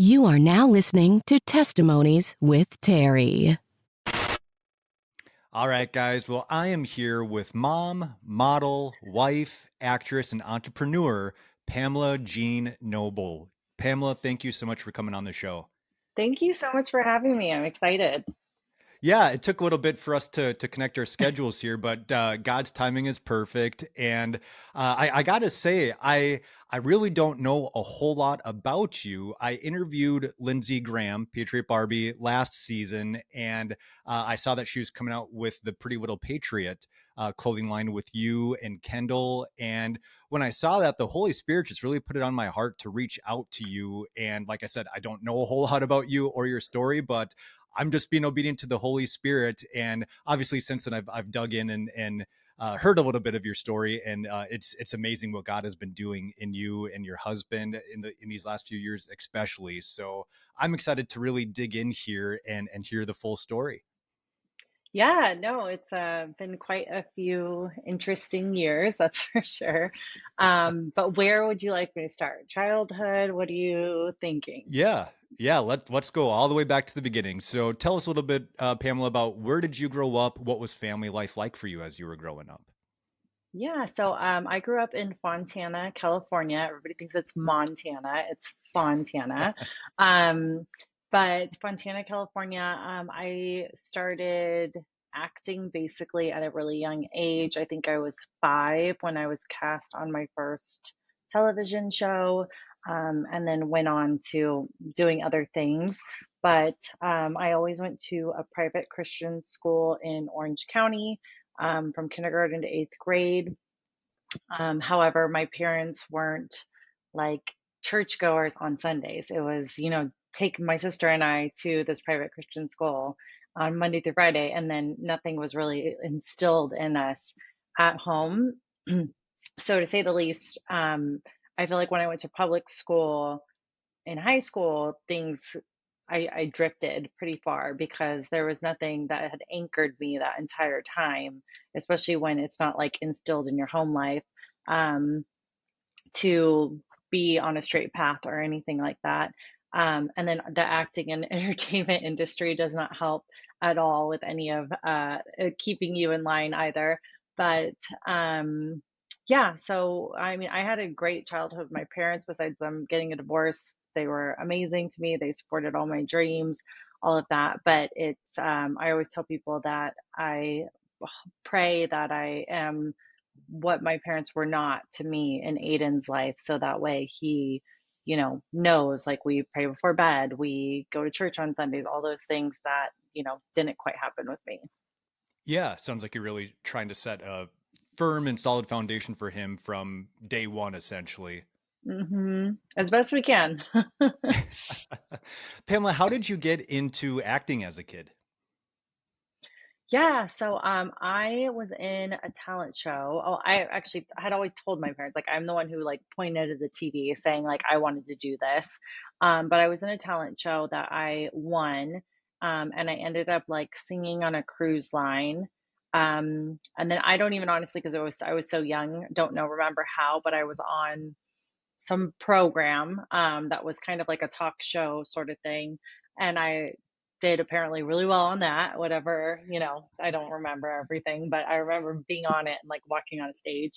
You are now listening to Testimonies with Terry. All right, guys. Well, I am here with mom, model, wife, actress, and entrepreneur, Pamela Jean Noble. Pamela, thank you so much for coming on the show. Thank you so much for having me. I'm excited. Yeah, it took a little bit for us to connect our schedules here, but God's timing is perfect. And I gotta say, I really don't know a whole lot about you. I interviewed Lindsey Graham, Patriot Barbie, last season, and I saw that she was coming out with the Pretty Little Patriot clothing line with you and Kendall. And when I saw that, the Holy Spirit just really put it on my heart to reach out to you. And like I said, I don't know a whole lot about you or your story, but I'm just being obedient to the Holy Spirit. And obviously, since then, I've dug in and heard a little bit of your story, and it's amazing what God has been doing in you and your husband in these last few years, especially. So I'm excited to really dig in here and hear the full story. Yeah, no, it's been quite a few interesting years, that's for sure. But where would you like me to start? Childhood? What are you thinking? Yeah, yeah. Let's go all the way back to the beginning. So tell us a little bit, Pamela, about where did you grow up? What was family life like for you as you were growing up? Yeah, so I grew up in Fontana, California. Everybody thinks it's Montana. It's Fontana. Um, but Fontana, California, I started acting basically at a really young age. I think I was 5 when I was cast on my first television show, and then went on to doing other things. But I always went to a private Christian school in Orange County, from kindergarten to eighth grade. However, my parents weren't like churchgoers on Sundays. It was, take my sister and I to this private Christian school on Monday through Friday, and then nothing was really instilled in us at home. So, to say the least, I feel like when I went to public school in high school, I drifted pretty far because there was nothing that had anchored me that entire time, especially when it's not like instilled in your home life, um, to be on a straight path or anything like that. And then the acting and entertainment industry does not help at all with any of keeping you in line either. But yeah, so I mean, I had a great childhood with my parents. Besides them getting a divorce, they were amazing to me. They supported all my dreams, all of that. But I always tell people that I pray that I am what my parents were not to me in Aiden's life. So that way he, knows, like, we pray before bed, we go to church on Sundays, all those things that, didn't quite happen with me. Yeah, sounds like you're really trying to set a firm and solid foundation for him from day one, essentially. As best we can. Pamela, how did you get into acting as a kid? Yeah, so I was in a talent show. Oh, I actually had always told my parents, like, I'm the one who like pointed at the TV saying like I wanted to do this. But I was in a talent show that I won, and I ended up like singing on a cruise line. And then I don't even honestly, because I was so young, don't know remember how, but I was on some program that was kind of like a talk show sort of thing. And I did apparently really well on that, whatever, I don't remember everything, but I remember being on it and like walking on a stage.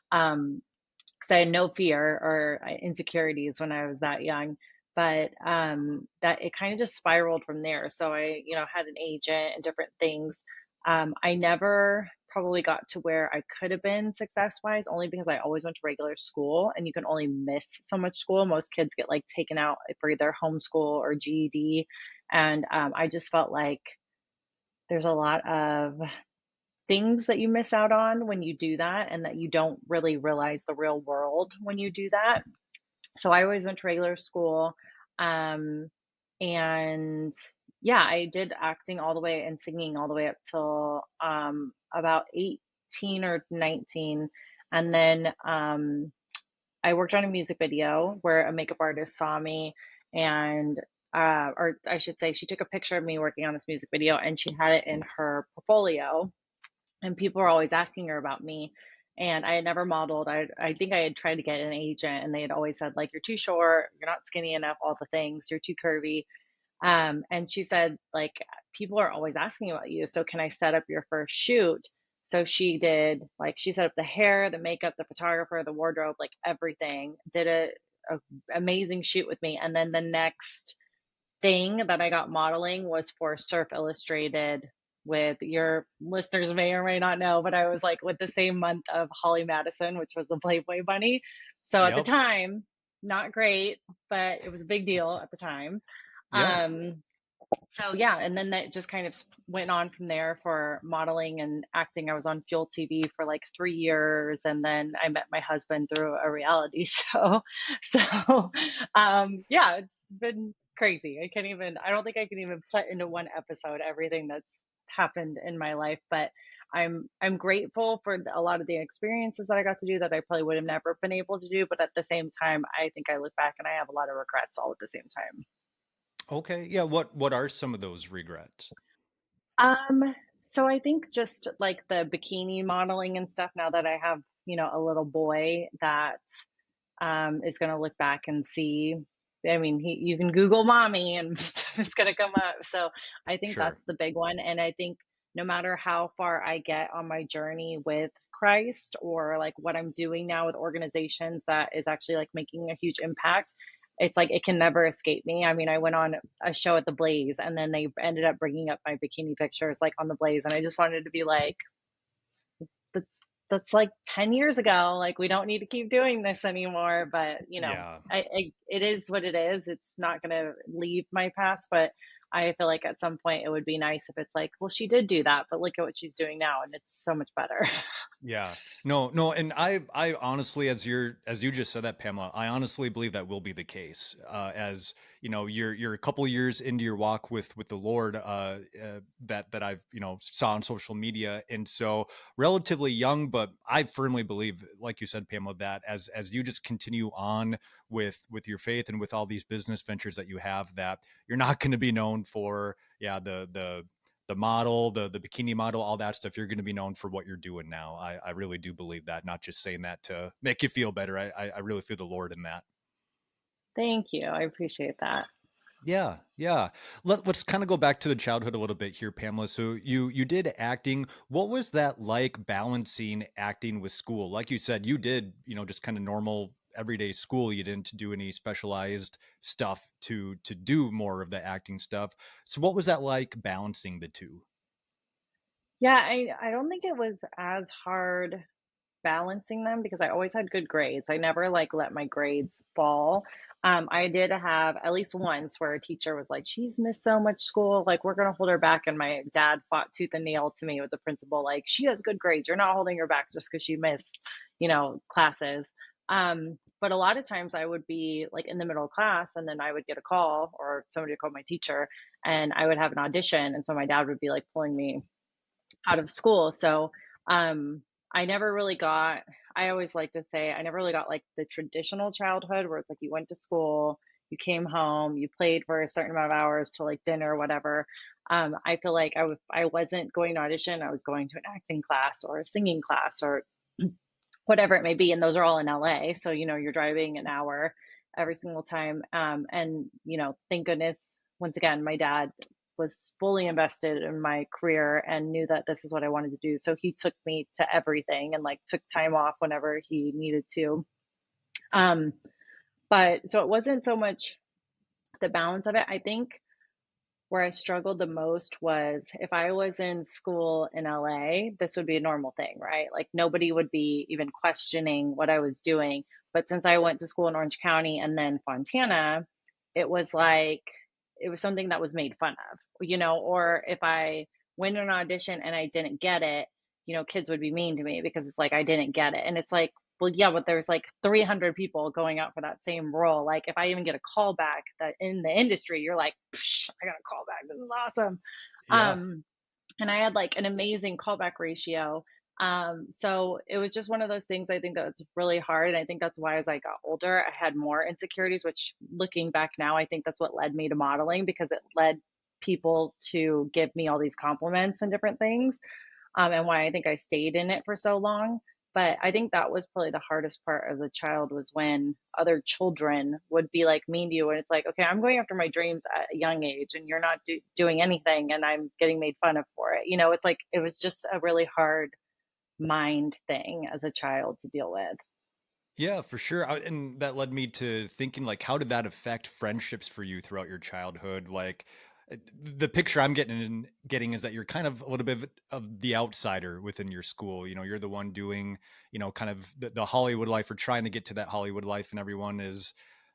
Because I had no fear or insecurities when I was that young. But that it kind of just spiraled from there. So I, had an agent and different things. I never probably got to where I could have been success wise, only because I always went to regular school and you can only miss so much school. Most kids get like taken out for either homeschool or GED. And I just felt like there's a lot of things that you miss out on when you do that, and that you don't really realize the real world when you do that. So I always went to regular school. Um, and yeah, I did acting all the way and singing all the way up till about 18 or 19. And then I worked on a music video where a makeup artist saw me, and or I should say, she took a picture of me working on this music video and she had it in her portfolio, and people were always asking her about me. And I had never modeled. I think I had tried to get an agent, and they had always said, like, you're too short, you're not skinny enough, all the things, you're too curvy. And she said, like, people are always asking about you. So can I set up your first shoot? So she did, like, she set up the hair, the makeup, the photographer, the wardrobe, like everything, did a amazing shoot with me. And then the next thing that I got modeling was for Surf Illustrated, with, your listeners may or may not know, but I was like with the same month of Holly Madison, which was the Playboy bunny. So at the Yep. time, not great, but it was a big deal at the time. Yeah. Um, so yeah, and then that just kind of went on from there for modeling and acting. I was on Fuel TV for like 3 years, and then I met my husband through a reality show. So yeah, it's been crazy. I don't think I can even put into one episode everything that's happened in my life, but I'm grateful for a lot of the experiences that I got to do that I probably would have never been able to do. But at the same time, I think I look back and I have a lot of regrets all at the same time. Okay. Yeah. What are some of those regrets? Um, so I think just like the bikini modeling and stuff, now that I have, a little boy that is going to look back and see. I mean, you can Google mommy and stuff is going to come up. So I think Sure. that's the big one. And I think no matter how far I get on my journey with Christ, or like what I'm doing now with organizations that is actually like making a huge impact, it's like it can never escape me. I mean, I went on a show at the Blaze, and then they ended up bringing up my bikini pictures like on the Blaze, and I just wanted to be like, that's that's like 10 years ago. Like, we don't need to keep doing this anymore. But Yeah. it is what it is. It's not going to leave my past, but I feel like at some point it would be nice if it's like, well, she did do that, but look at what she's doing now, and it's so much better. Yeah. No, no, and I honestly, as you just said that, Pamela, I honestly believe that will be the case. As you know, you're a couple years into your walk with the Lord, that I've saw on social media, and so relatively young, but I firmly believe, like you said, Pamela, that as you just continue on with your faith and with all these business ventures that you have, that you're not going to be known for, yeah, the model, the bikini model, all that stuff. You're going to be known for what you're doing now. I really do believe that, not just saying that to make you feel better. I really feel the Lord in that. Thank you. I appreciate that. Yeah, yeah. Let's kind of go back to the childhood a little bit here, Pamela. So you did acting. What was that like, balancing acting with school? Like you said, you did, just kind of normal everyday school. You didn't do any specialized stuff to do more of the acting stuff. So what was that like, balancing the two? Yeah, I don't think it was as hard balancing them, because I always had good grades. I never like let my grades fall. I did have at least once where a teacher was like, "She's missed so much school, like we're gonna hold her back." And my dad fought tooth and nail to me with the principal, like, "She has good grades. You're not holding her back just because she missed, classes." But a lot of times I would be like in the middle of class, and then I would get a call, or somebody would call my teacher, and I would have an audition, and so my dad would be like pulling me out of school. So um, I never really got, I always like to say, I never really got like the traditional childhood where it's like you went to school, you came home, you played for a certain amount of hours till like dinner or whatever. I feel like I wasn't going to audition, I was going to an acting class or a singing class or whatever it may be. And those are all in LA. So, you're driving an hour every single time. And, thank goodness, once again, my dad was fully invested in my career and knew that this is what I wanted to do. So he took me to everything and like took time off whenever he needed to. Um, but so it wasn't so much the balance of it. I think where I struggled the most was if I was in school in LA, this would be a normal thing, right? Like nobody would be even questioning what I was doing. But since I went to school in Orange County and then Fontana, it was like, it was something that was made fun of, or if I went to an audition and I didn't get it, kids would be mean to me because it's like I didn't get it. And it's like, well, yeah, but there's like 300 people going out for that same role. Like, if I even get a call back that in the industry, you're like, "Psh, I got a call back. This is awesome." Yeah. Um, and I had like an amazing callback ratio. So it was just one of those things. I think that's really hard. And I think that's why as I got older, I had more insecurities, which looking back now, I think that's what led me to modeling, because it led people to give me all these compliments and different things. And why I think I stayed in it for so long. But I think that was probably the hardest part as a child, was when other children would be like mean to you, and it's like, okay, I'm going after my dreams at a young age, and you're not doing anything, and I'm getting made fun of for it. It's like it was just a really hard mind thing as a child to deal with. Yeah, for sure. And that led me to thinking, like, how did that affect friendships for you throughout your childhood? Like, the picture I'm getting is that you're kind of a little bit of the outsider within your school. You're the one doing, kind of the Hollywood life, or trying to get to that Hollywood life, and everyone is,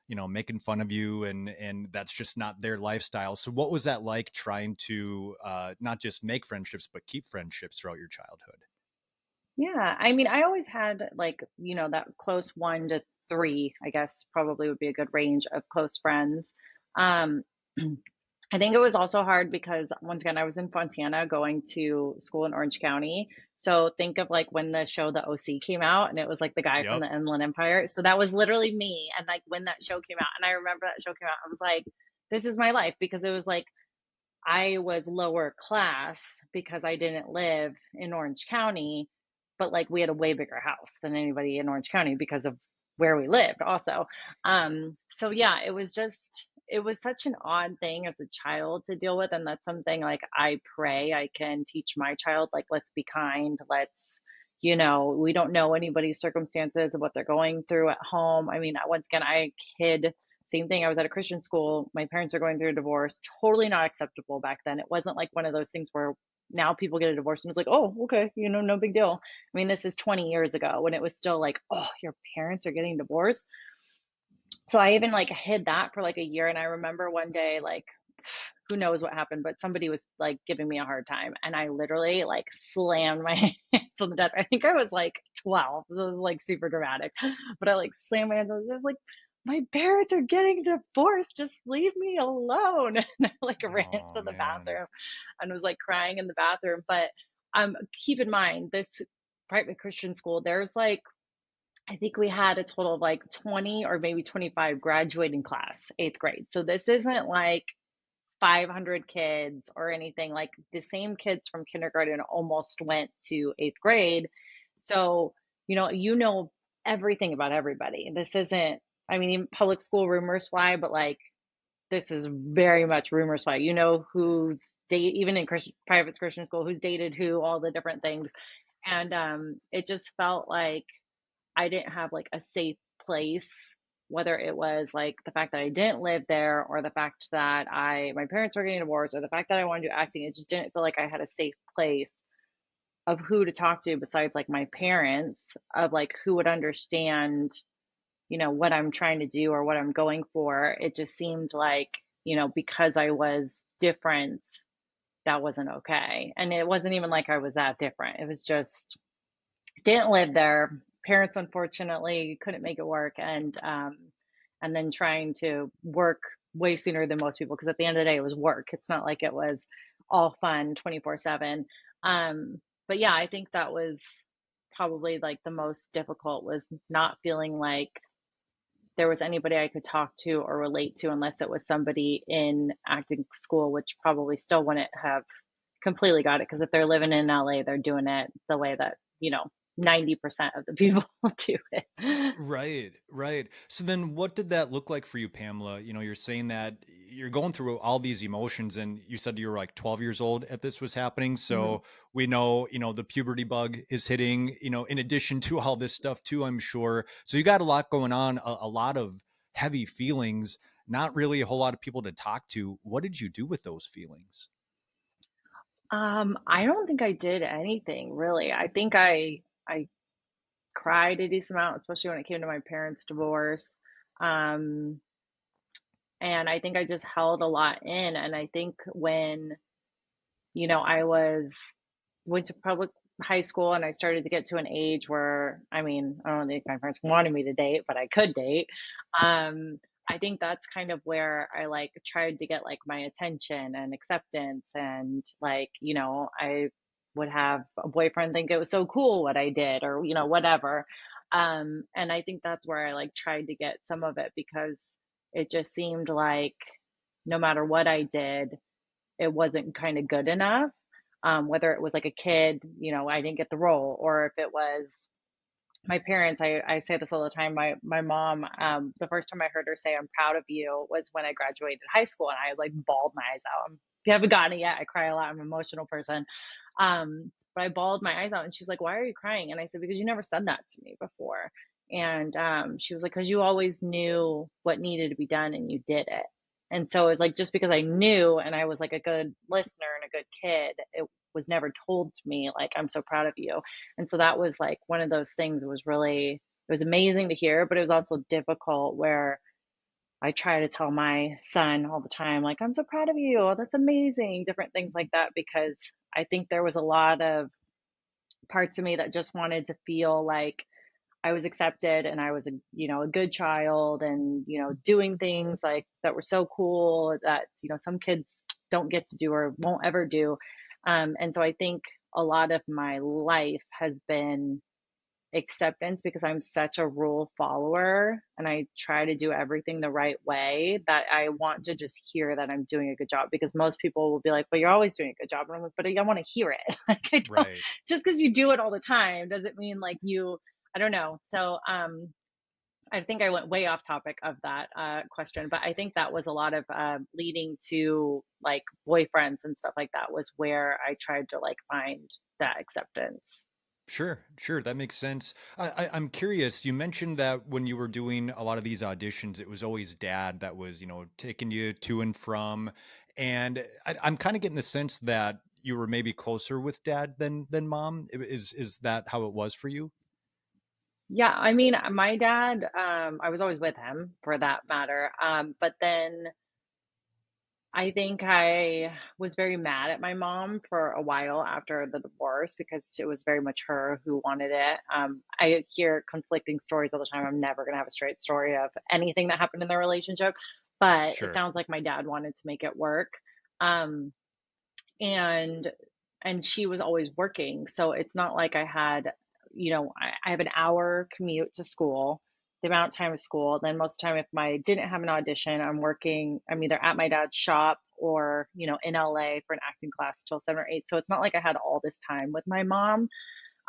making fun of you, and that's just not their lifestyle. So what was that like, trying to not just make friendships, but keep friendships throughout your childhood? Yeah, I mean, I always had like, that close 1 to 3, I guess probably would be a good range of close friends. Um, I think it was also hard because once again, I was in Fontana going to school in Orange County. So think of like when the show The OC came out, and it was like the guy from Yep. the Inland Empire. So that was literally me. And like when that show came out, and I remember that show came out, I was like, this is my life, because it was like I was lower class because I didn't live in Orange County, but like we had a way bigger house than anybody in Orange County because of where we lived also. So yeah, it was such an odd thing as a child to deal with. And that's something like I pray I can teach my child, like, let's be kind. We don't know anybody's circumstances of what they're going through at home. I mean, once again, I kid same thing. I was at a Christian school. My parents are going through a divorce. Totally not acceptable back then. It wasn't like one of those things where now people get a divorce and it's like, oh, okay, no big deal. I mean, this is 20 years ago when it was still like, oh, your parents are getting divorced. So I even like hid that for like a year. And I remember one day, like, who knows what happened, but somebody was like giving me a hard time. And I literally like slammed my hands on the desk. I think I was like 12. So it was like super dramatic. But I like slammed my hands on the desk. I was like, my parents are getting divorced. Just leave me alone. And I like ran Oh into the man. bathroom and was like crying in the bathroom. But keep in mind, this private Christian school, there's like, I think we had a total of like 20 or maybe 25 graduating class, eighth grade. So this isn't like 500 kids or anything. Like the same kids from kindergarten almost went to eighth grade. So, everything about everybody. This isn't, I mean, in public school rumors fly, but like this is very much rumors fly. You know who's date, even in private Christian school, who's dated who, all the different things. And it just felt like I didn't have like a safe place, whether it was like the fact that I didn't live there, or the fact that my parents were getting divorced, or the fact that I wanted to do acting. It just didn't feel like I had a safe place of who to talk to besides like my parents, of like who would understand, what I'm trying to do or what I'm going for. It just seemed like, because I was different, that wasn't okay. And it wasn't even like I was that different. It was just didn't live there. Parents unfortunately couldn't make it work, and then trying to work way sooner than most people, because at the end of the day it was work. It's not like it was all fun 24/7. But yeah, I think that was probably like the most difficult, was not feeling like there was anybody I could talk to or relate to, unless it was somebody in acting school, which probably still wouldn't have completely got it, because if they're living in LA, they're doing it the way that, 90% of the people do it. Right, right. So then what did that look like for you, Pamela? You're saying that you're going through all these emotions, and you said you were like 12 years old at this was happening. Mhm. So we know, the puberty bug is hitting, in addition to all this stuff too, I'm sure. So you got a lot going on, a lot of heavy feelings, not really a whole lot of people to talk to. What did you do with those feelings? I don't think I did anything really. I think I cried a decent amount, especially when it came to my parents' divorce. Um, and I think I just held a lot in. And I think when, I went to public high school, and I started to get to an age where, I mean, I don't think my parents wanted me to date, but I could date. Um, I think that's kind of where I like tried to get like my attention and acceptance, and like, I would have a boyfriend think it was so cool what I did, or, whatever. And I think that's where I like tried to get some of it, because it just seemed like no matter what I did, it wasn't kind of good enough. Whether it was like a kid, I didn't get the role, or if it was my parents, I say this all the time. My mom, the first time I heard her say "I'm proud of you" was when I graduated high school, and I like bawled my eyes out. If you haven't gotten it yet, I cry a lot. I'm an emotional person, but I bawled my eyes out, and she's like, "Why are you crying?" And I said, "Because you never said that to me before." And she was like, "Because you always knew what needed to be done, and you did it." And so it's like just because I knew, and I was like a good listener and a good kid, it was never told to me like, "I'm so proud of you." And so that was like one of those things. It was really, it was amazing to hear, but it was also difficult where I try to tell my son all the time, like, "I'm so proud of you. Oh, that's amazing." Different things like that, because I think there was a lot of parts of me that just wanted to feel like I was accepted and I was a, a good child, and, doing things like that were so cool that, some kids don't get to do or won't ever do. And so I think a lot of my life has been acceptance, because I'm such a rule follower and I try to do everything the right way, that I want to just hear that I'm doing a good job, because most people will be like, "But you're always doing a good job." And I'm like, "But I want to hear it." Like, I don't, Right. just because you do it all the time doesn't mean like you, I don't know. So, I think I went way off topic of that question, but I think that was a lot of leading to like boyfriends and stuff like that, was where I tried to like find that acceptance. Sure, sure, that makes sense. I'm curious. You mentioned that when you were doing a lot of these auditions, it was always dad that was, taking you to and from. And I'm kind of getting the sense that you were maybe closer with dad than mom. Is that how it was for you? Yeah, I mean, my dad, I was always with him for that matter. But then I think I was very mad at my mom for a while after the divorce, because it was very much her who wanted it. I hear conflicting stories all the time. I'm never going to have a straight story of anything that happened in their relationship, but it Sure. sounds like my dad wanted to make it work. Um, and she was always working, so it's not like I had, I have an hour commute to school, the amount of time of school. Then most of the time, if I didn't have an audition, I'm working, I'm either at my dad's shop or, in LA for an acting class till 7 or 8. So it's not like I had all this time with my mom.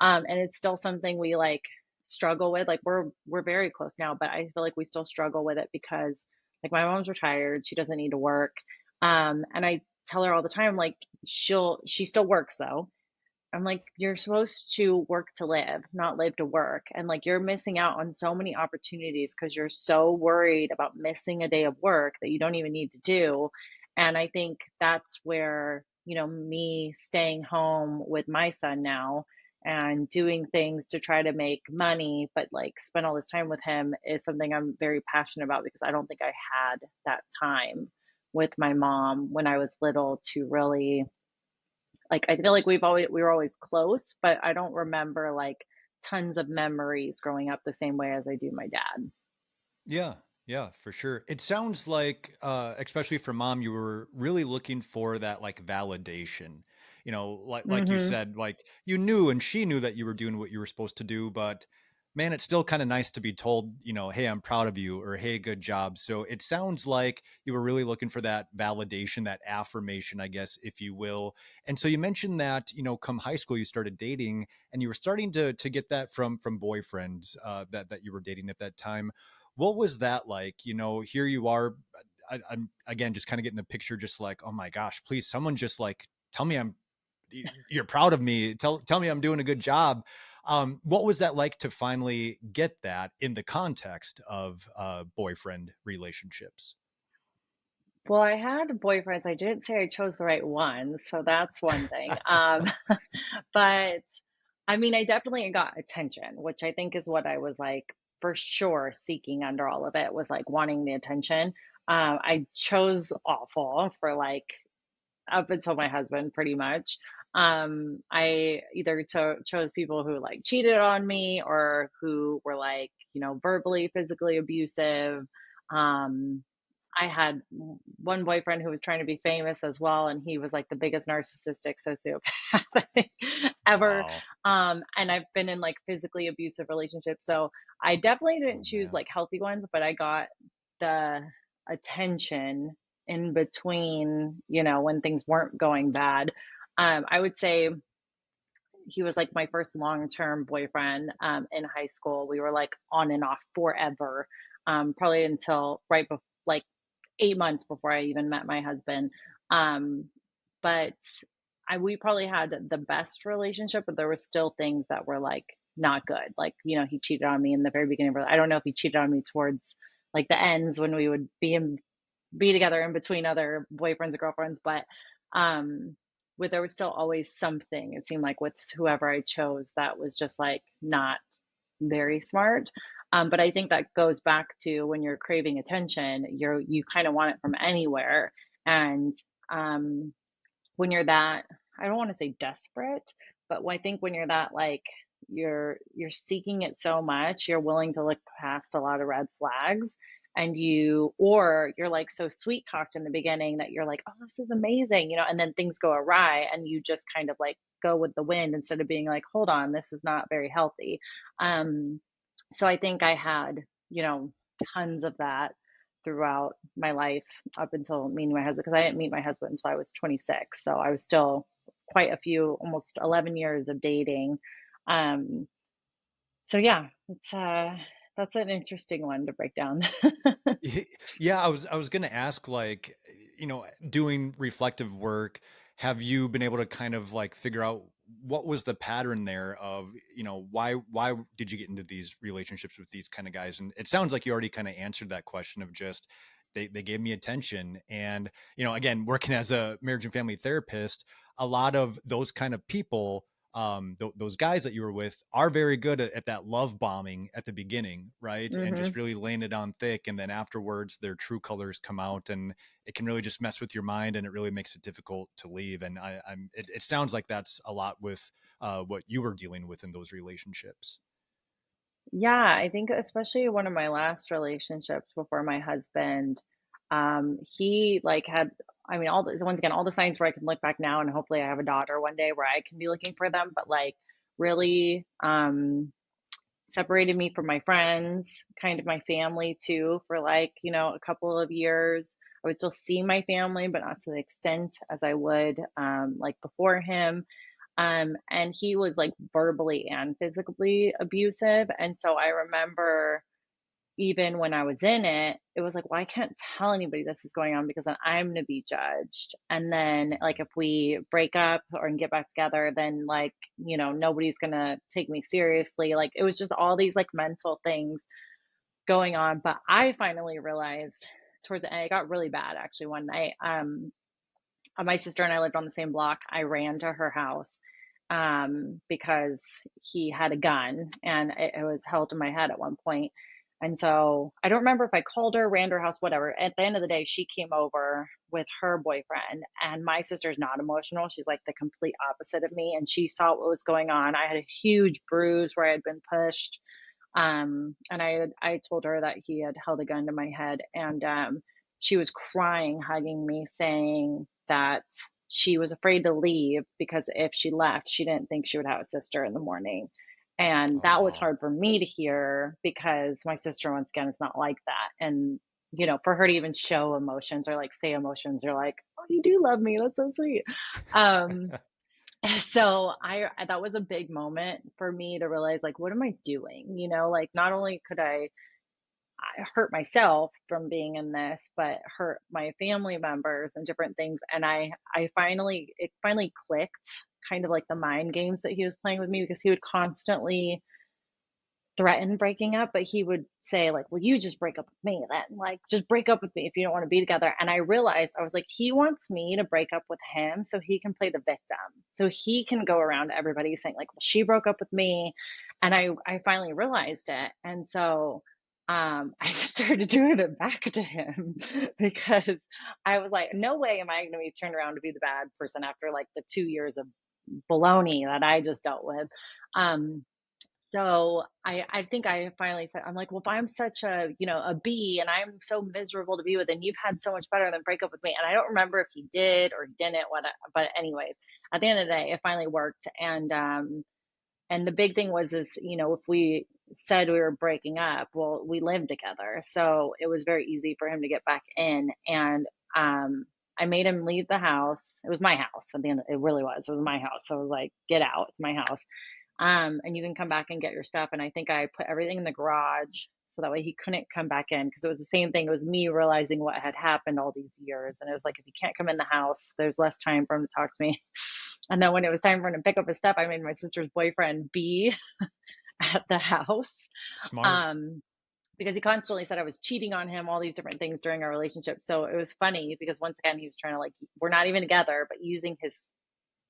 And it's still something we like struggle with. Like, we're very close now, but I feel like we still struggle with it, because like my mom's retired, she doesn't need to work. And I tell her all the time, like, she still works though. I'm like, "You're supposed to work to live, not live to work." And like, you're missing out on so many opportunities because you're so worried about missing a day of work that you don't even need to do. And I think that's where, me staying home with my son now and doing things to try to make money, but like spend all this time with him, is something I'm very passionate about, because I don't think I had that time with my mom when I was little to really, like, I feel like we were always close, but I don't remember like tons of memories growing up the same way as I do my dad. Yeah, yeah, for sure. It sounds like, especially for mom, you were really looking for that like validation. Like you Mhm. said, like you knew and she knew that you were doing what you were supposed to do, but man, it's still kind of nice to be told, hey, I'm proud of you, or hey, good job. So it sounds like you were really looking for that validation, that affirmation, I guess, if you will. And so you mentioned that, come high school, you started dating and you were starting to get that from boyfriends that you were dating at that time. What was that like? Here you are. I'm again just kind of getting the picture, just like, oh my gosh, please, someone just like tell me you're proud of me. Tell me I'm doing a good job. What was that like to finally get that in the context of boyfriend relationships? Well, I had boyfriends. I didn't say I chose the right ones, so that's one thing. But I mean, I definitely got attention, which I think is what I was like for sure seeking under all of it, was like wanting the attention. I chose awful for like up until my husband, pretty much. I either chose people who like cheated on me, or who were like, verbally, physically abusive. Um, I had one boyfriend who was trying to be famous as well, and he was like the biggest narcissistic sociopath I think ever. Wow. And I've been in like physically abusive relationships, so I definitely Oh didn't choose man. like healthy ones, but I got the attention in between, when things weren't going bad. I would say he was like my first long-term boyfriend in high school. We were like on and off forever, probably until right before, like 8 months before I even met my husband. Um, but we probably had the best relationship, but there were still things that were like not good. Like, he cheated on me in the very beginning. I don't know if he cheated on me towards like the ends when we would be together in between other boyfriends and girlfriends, but there was still always something, it seemed like, with whoever I chose that was just like not very smart. But I think that goes back to when you're craving attention, you kind of want it from anywhere. And um, when you're that, I don't want to say desperate, but I think when you're that like you're seeking it so much, you're willing to look past a lot of red flags, and you're like so sweet talked in the beginning that you're like, oh, this is amazing, and then things go awry and you just kind of like go with the wind instead of being like, hold on, this is not very healthy. Um, so I think I had, tons of that throughout my life up until meeting my husband, because I didn't meet my husband until I was 26. So I was still quite a few, almost 11 years of dating. Um, so yeah, that's an interesting one to break down. Yeah, I was gonna ask, like, doing reflective work, have you been able to kind of like figure out what was the pattern there of, why did you get into these relationships with these kind of guys? And it sounds like you already kind of answered that question of just they gave me attention. And, again, working as a marriage and family therapist, a lot of those kind of people, those guys that you were with are very good at that love bombing at the beginning, right? And Hmm. just really laying it on thick, and then afterwards their true colors come out, and it can really just mess with your mind, and it really makes it difficult to leave. And it sounds like that's a lot with what you were dealing with in those relationships. Yeah, I think especially one of my last relationships before my husband, he like had, I mean, once again, all the signs where I can look back now, and hopefully I have a daughter one day where I can be looking for them, but like really, separated me from my friends, kind of my family too, for like, a couple of years. I would still see my family, but not to the extent as I would, like before him. And he was like verbally and physically abusive. And so I remember even when I was in it, it was like, well, I can't tell anybody this is going on because then I'm going to be judged. And then, like, if we break up or get back together, then, like, nobody's going to take me seriously. Like, it was just all these, like, mental things going on. But I finally realized towards the end, it got really bad actually one night. My sister and I lived on the same block. I ran to her house because he had a gun, and it was held to my head at one point. And so I don't remember if I called her, ran to her house, whatever. At the end of the day, she came over with her boyfriend, and my sister's not emotional. She's like the complete opposite of me. And she saw what was going on. I had a huge bruise where I had been pushed. And I told her that he had held a gun to my head, and she was crying, hugging me, saying that she was afraid to leave because if she left, she didn't think she would have a sister in the morning. And Oh, that was wow. hard for me to hear because my sister, once again, is not like that. And, for her to even show emotions or like say emotions, you're like, oh, you do love me. That's so sweet. Um, so that was a big moment for me to realize, like, what am I doing? Like, not only could I hurt myself from being in this, but hurt my family members and different things. And it finally clicked, kind of like the mind games that he was playing with me, because he would constantly threaten breaking up, but he would say like, well, you just break up with me then, like, just break up with me if you don't want to be together. And I realized, I was like, he wants me to break up with him so he can play the victim, so he can go around to everybody saying like, well, she broke up with me. And I finally realized it. And so I started doing it back to him because I was like, no way am I going to be turned around to be the bad person after like the 2 years of baloney that I just dealt with. um so I think I finally said, I'm like, well, if I'm such a B, and I'm so miserable to be with, and you've had so much better than break up with me. And I don't remember if he did or didn't, but anyways, at the end of the day, it finally worked. And the big thing was, if we said we were breaking up, well, we lived together. So it was very easy for him to get back in. And I made him leave the house. It was my house at the end. It really was. It was my house. So I was like, get out. It's my house. And you can come back and get your stuff. And I think I put everything in the garage so that way he couldn't come back in, because it was the same thing. It was me realizing what had happened all these years. And it was like, if you can't come in the house, there's less time for him to talk to me. And then when it was time for him to pick up his stuff, I made my sister's boyfriend be at the house. Smart. Um, because he constantly said I was cheating on him, all these different things during our relationship. So it was funny because once again, he was trying to, like, we're not even together, but using his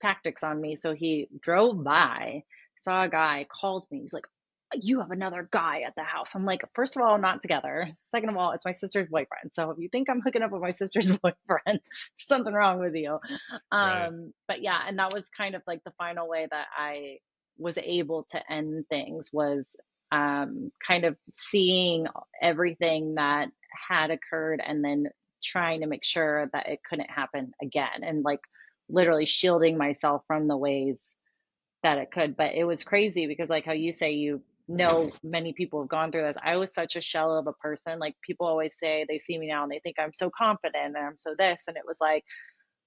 tactics on me. So he drove by, saw a guy, called me. He's like, you have another guy at the house. I'm like, first of all, not together. Second of all, it's my sister's boyfriend. So if you think I'm hooking up with my sister's boyfriend, there's something wrong with you. Right. But yeah, and that was kind of like the final way that I was able to end things, was kind of seeing everything that had occurred and then trying to make sure that it couldn't happen again, and like literally shielding myself from the ways that it could. But it was crazy because, like how you say, you know, many people have gone through this. I was such a shell of a person. Like, people always say they see me now and they think I'm so confident and I'm so this. And it was like,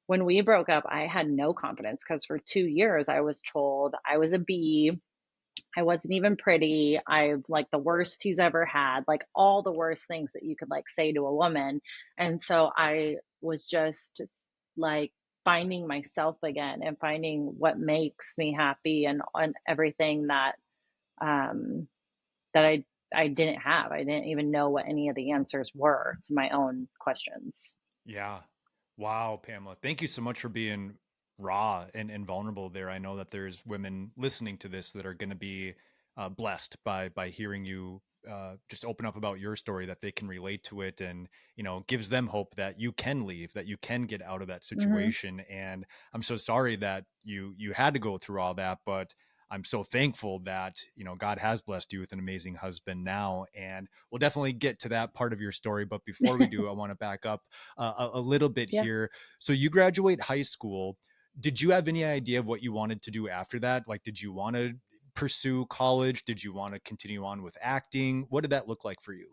when we broke up, I had no confidence because for 2 years I was told I was a B. I wasn't even pretty. I like the worst he's ever had, like all the worst things that you could like say to a woman. And so I was just like finding myself again and finding what makes me happy, and everything that um that I didn't have. I didn't even know what any of the answers were to my own questions. Yeah. Wow, Pamela. Thank you so much for being raw and vulnerable there. I know that there's women listening to this that are going to be blessed by hearing you just open up about your story, that they can relate to it, and gives them hope that you can leave, that you can get out of that Hmm. situation. And I'm so sorry that you had to go through all that, but I'm so thankful that God has blessed you with an amazing husband now, and we'll definitely get to that part of your story. But before we do, I want to back up a little bit Yeah. here. So you graduate high school. Did you have any idea of what you wanted to do after that? Like, did you want to pursue college? Did you want to continue on with acting? What did that look like for you?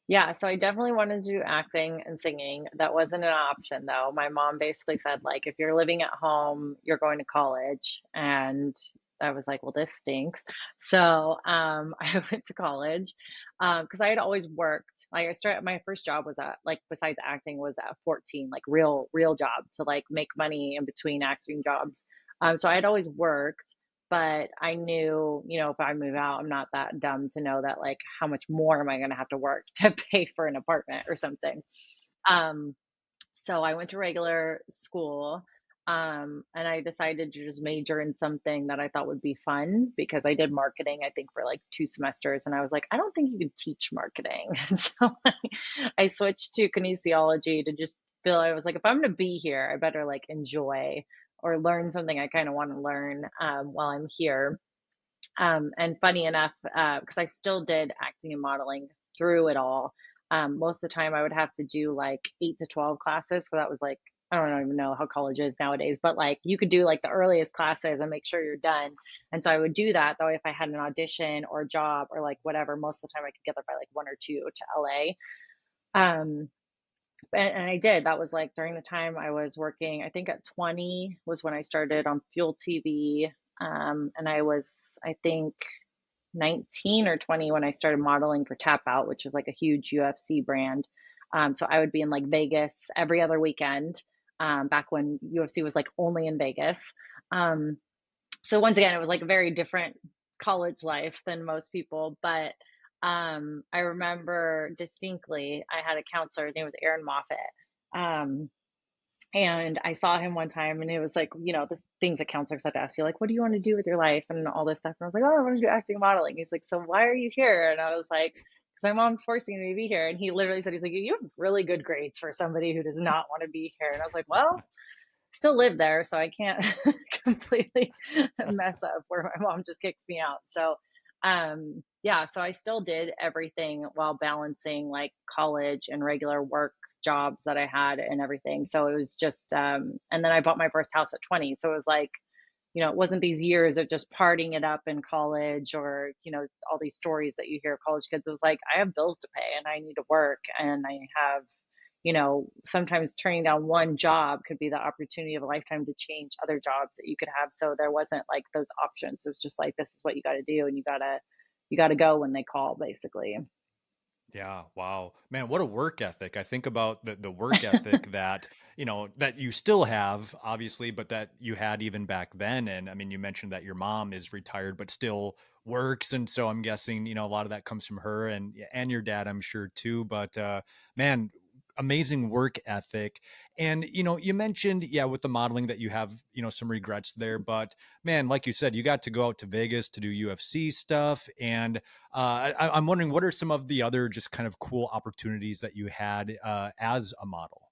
Yeah, so I definitely wanted to do acting and singing. That wasn't an option though. My mom basically said, like, if you're living at home, you're going to college. And I was like, well, this stinks. So I went to college because I had always worked. Like, I started, my first job was at, like, besides acting, was at 14, like real job to like make money in between acting jobs. So I had always worked, but I knew, if I move out, I'm not that dumb to know that, like, how much more am I going to have to work to pay for an apartment or something. Um, so I went to regular school, and I decided to just major in something that I thought would be fun, because I did marketing, I think, for like 2 semesters. And I was like, I don't think you can teach marketing. And so I switched to kinesiology to just feel, I was like, if I'm going to be here, I better like enjoy or learn something I kind of want to learn while I'm here. And funny enough, because I still did acting and modeling through it all. Most of the time, I would have to do like 8 to 12 classes. So that was like, I don't even know how college is nowadays, but like you could do like the earliest classes and make sure you're done. And so I would do that. Though if I had an audition or a job or like whatever, most of the time I could get there by like 1 or 2 to LA. Um, and I did. That was like during the time I was working. I think at 20 was when I started on Fuel TV. And I was, I think, 19 or 20 when I started modeling for Tap Out, which is like a huge UFC brand. So I would be in like Vegas every other weekend, back when UFC was like only in Vegas. Um, so once again, it was like a very different college life than most people. But I remember distinctly, I had a counselor. His name was Aaron Moffat. Um, and I saw him one time, and it was like, the things that counselors have to ask you, like, what do you want to do with your life and all this stuff. And I was like, oh, I want to do acting and modeling. He's like, so why are you here? And I was like, because my mom's forcing me to be here. And he literally said, he's like, you have really good grades for somebody who does not want to be here. And I was like, well, still live there, so I can't completely mess up where my mom just kicks me out. So, yeah, so I still did everything while balancing like college and regular work jobs that I had and everything. So it was just, and then I bought my first house at 20. So it was like, it wasn't these years of just partying it up in college, or, all these stories that you hear of college kids. It was like, I have bills to pay and I need to work, and I have, sometimes turning down one job could be the opportunity of a lifetime to change other jobs that you could have. So there wasn't like those options. It was just like, this is what you got to do, and you got to go when they call, basically. Yeah, wow. Man, what a work ethic. I think about the work ethic that, that you still have, obviously, but that you had even back then. And I mean, you mentioned that your mom is retired but still works. And so I'm guessing, a lot of that comes from her and your dad, I'm sure too. But man, amazing work ethic. And you mentioned, yeah, with the modeling that you have, some regrets there. But man, like you said, you got to go out to Vegas to do UFC stuff. And I'm wondering, what are some of the other just kind of cool opportunities that you had as a model?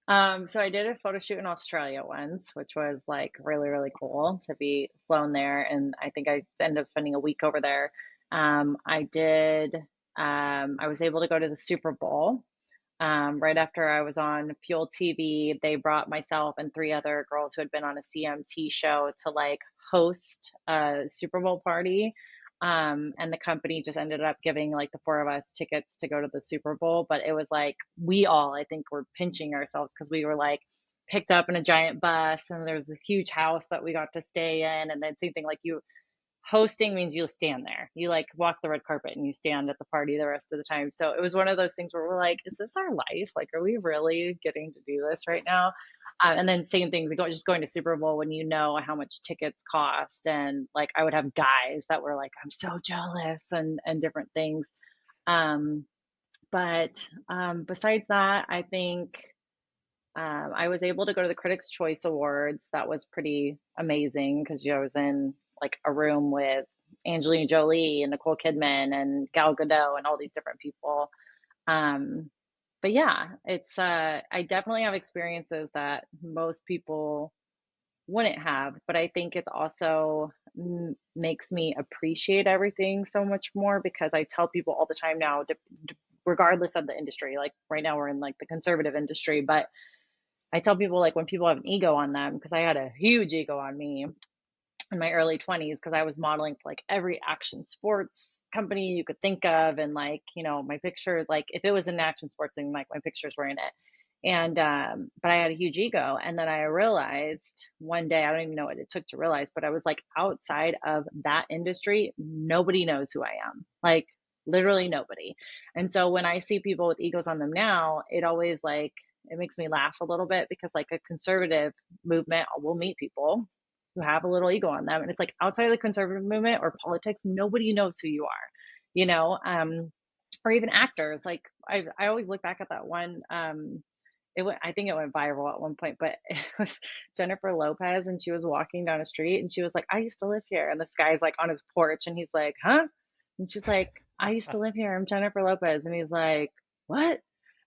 So I did a photo shoot in Australia once, which was like really, really cool to be flown there. And I think I ended up spending a week over there. I was able to go to the Super Bowl. Right after I was on Fuel TV, they brought myself and three other girls who had been on a CMT show to like host a Super Bowl party. And the company just ended up giving like the four of us tickets to go to the Super Bowl. But it was like we all, I think, were pinching ourselves because we were like picked up in a giant bus, and there's this huge house that we got to stay in. And then same thing, like you hosting means you'll stand there. You like walk the red carpet and you stand at the party the rest of the time. So it was one of those things where we're like, is this our life? Like, are we really getting to do this right now? And then same thing, just going to Super Bowl when you know how much tickets cost. And like, I would have guys that were like, I'm so jealous, and different things. Um, but besides that, I think I was able to go to the Critics' Choice Awards. That was pretty amazing because I was in like a room with Angelina Jolie and Nicole Kidman and Gal Gadot and all these different people. Um, but yeah, it's I definitely have experiences that most people wouldn't have, but I think it's also makes me appreciate everything so much more because I tell people all the time now, regardless of the industry, like right now we're in like the conservative industry, but I tell people like when people have an ego on them, because I had a huge ego on me in my early 20s because I was modeling for like every action sports company you could think of. And like, my picture, like if it was an action sports thing, like my pictures were in it. And, but I had a huge ego. And then I realized one day, I don't even know what it took to realize, but I was like outside of that industry, nobody knows who I am. Like literally nobody. And so when I see people with egos on them now, it always like, it makes me laugh a little bit because like a conservative movement will meet people who have a little ego on them. And it's like outside of the conservative movement or politics, nobody knows who you are, you know, or even actors. Like I always look back at that one. I think it went viral at one point, but it was Jennifer Lopez, and she was walking down a street and she was like, I used to live here. And this guy's like on his porch and he's like, huh? And she's like, I used to live here. I'm Jennifer Lopez. And he's like, what?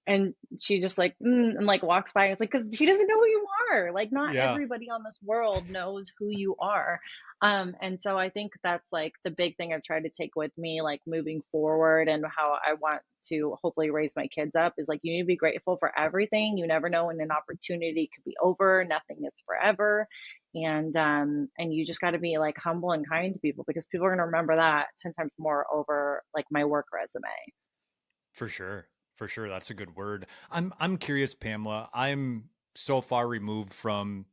And she just like and like walks by, and it's like because he doesn't know who you are. Like not Yeah, everybody on this world knows who you are. And so I think that's like the big thing I've tried to take with me, like moving forward, and how I want to hopefully raise my kids up is like you need to be grateful for everything. You never know when an opportunity could be over. Nothing is forever. And you just got to be like humble and kind to people because people are going to remember that 10 times more over like my work resume. for sure. For sure. That's a good word. I'm curious, Pamela. I'm so far removed from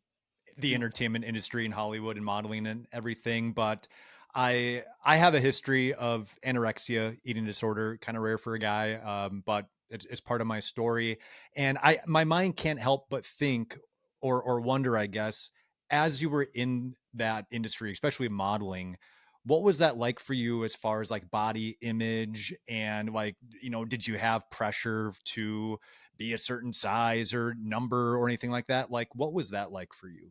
the entertainment industry and Hollywood and modeling and everything, but I have a history of anorexia, eating disorder, kind of rare for a guy, but it's part of my story. And my mind can't help but think or wonder, I guess, as you were in that industry, especially modeling, what was that like for you as far as like body image and like, did you have pressure to be a certain size or number or anything like that? Like, what was that like for you?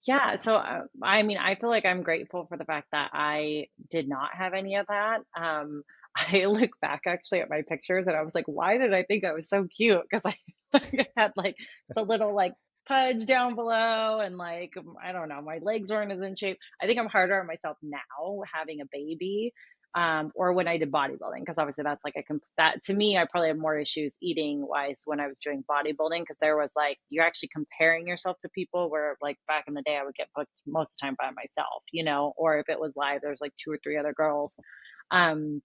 Yeah, so I mean, I feel like I'm grateful for the fact that I did not have any of that. I look back actually at my pictures and I was like, why did I think I was so cute? Because I like, had like the little like pudge down below, and like I don't know, my legs weren't as in shape. I think I'm harder on myself now having a baby, or when I did bodybuilding, because obviously that's like that to me, I probably had more issues eating wise when I was doing bodybuilding, because there was like you're actually comparing yourself to people, where like back in the day I would get booked most of the time by myself, or if it was live, there's like two or three other girls. Um,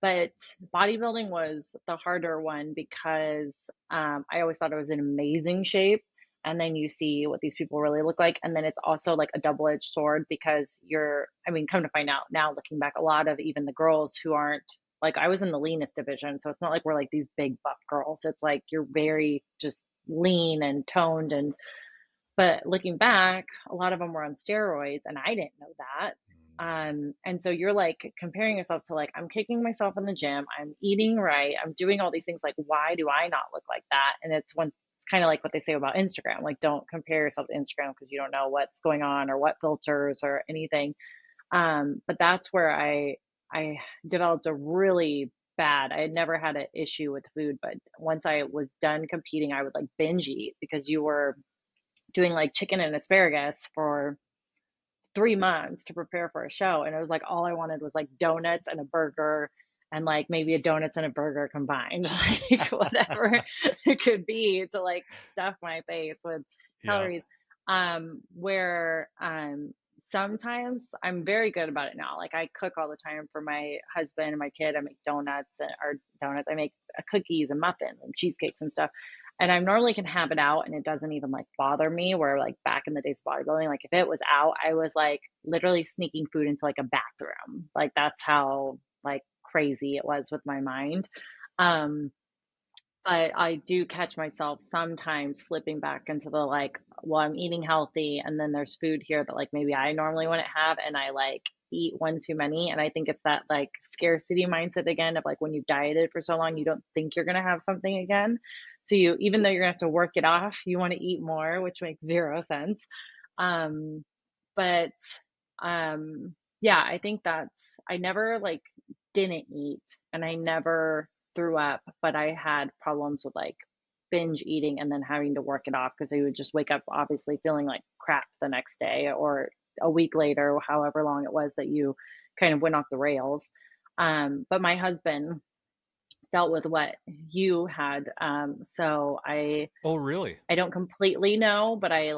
But bodybuilding was the harder one because I always thought I was in amazing shape. And then you see what these people really look like. And then it's also like a double edged sword because I mean, come to find out now, looking back, a lot of even the girls who aren't like, I was in the leanest division. So it's not like we're like these big buff girls. It's like you're very just lean and toned. But looking back, a lot of them were on steroids, and I didn't know that. And so you're like comparing yourself to like, I'm kicking myself in the gym, I'm eating right, I'm doing all these things. Like, why do I not look like that? And it's kind of like what they say about Instagram, like, don't compare yourself to Instagram because you don't know what's going on or what filters or anything. But that's where I developed a really bad. I had never had an issue with food, but once I was done competing, I would like binge eat because you were doing like chicken and asparagus for 3 months to prepare for a show. And it was like, all I wanted was like donuts and a burger and like maybe a donuts and a burger combined, like whatever it could be to like stuff my face with Yeah. calories. Where sometimes I'm very good about it now. Like I cook all the time for my husband and my kid. I make donuts. I make cookies and muffins and cheesecakes and stuff. And I normally can have it out and it doesn't even like bother me. Where like back in the days of bodybuilding, like if it was out, I was like literally sneaking food into like a bathroom. Like that's how like crazy it was with my mind. Um, but I do catch myself sometimes slipping back into the like, well, I'm eating healthy, and then there's food here that like maybe I normally wouldn't have, and I like eat one too many. And I think it's that like scarcity mindset again of like when you've dieted for so long, you don't think you're gonna have something again. So you, even though you're gonna have to work it off, you want to eat more, which makes zero sense. Um, but yeah, I think I never like didn't eat and I never threw up, but I had problems with like binge eating and then having to work it off because I would just wake up obviously feeling like crap the next day or a week later, however long it was that you kind of went off the rails. But my husband dealt with what you had. So Oh, really? I don't completely know, but I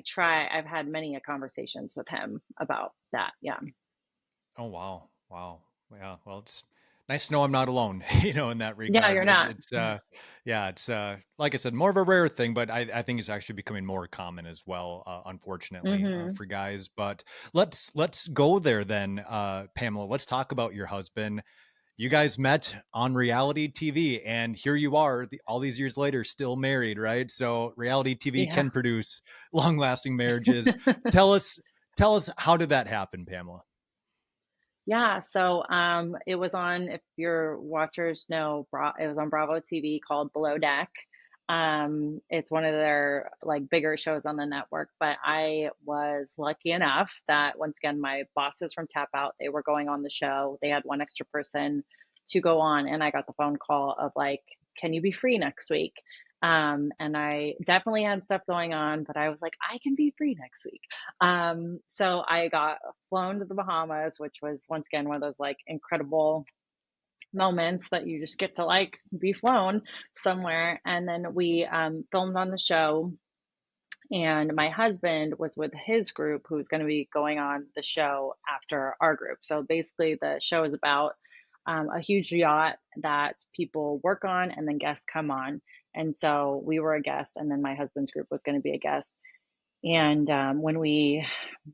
try. I've had many conversations with him about that. Yeah. Oh, wow. Wow. Yeah. Well, it's nice to know I'm not alone, in that Yeah, you're regard. not. It's, yeah, it's, like I said, more of a rare thing, but I think it's actually becoming more common as well, unfortunately, Hmm. for guys. But let's go there then, Pamela. Let's talk about your husband. You guys met on reality TV, and here you are, all these years later, still married, right? So reality TV Yeah. can produce long-lasting marriages. Tell us, tell us, how did that happen, Pamela? Yeah, so it was on, if your watchers know, it was on Bravo TV called Below Deck. It's one of their like bigger shows on the network, but I was lucky enough that once again my bosses from Tap Out, they were going on the show. They had one extra person to go on, and I got the phone call of like, "Can you be free next week?" And I definitely had stuff going on, but I was like, "I can be free next week." So I got flown to the Bahamas, which was once again one of those like incredible moments that you just get to like be flown somewhere. And then we filmed on the show, and my husband was with his group who's going to be going on the show after our group. So basically, the show is about a huge yacht that people work on and then guests come on. And so we were a guest, and then my husband's group was going to be a guest. And when we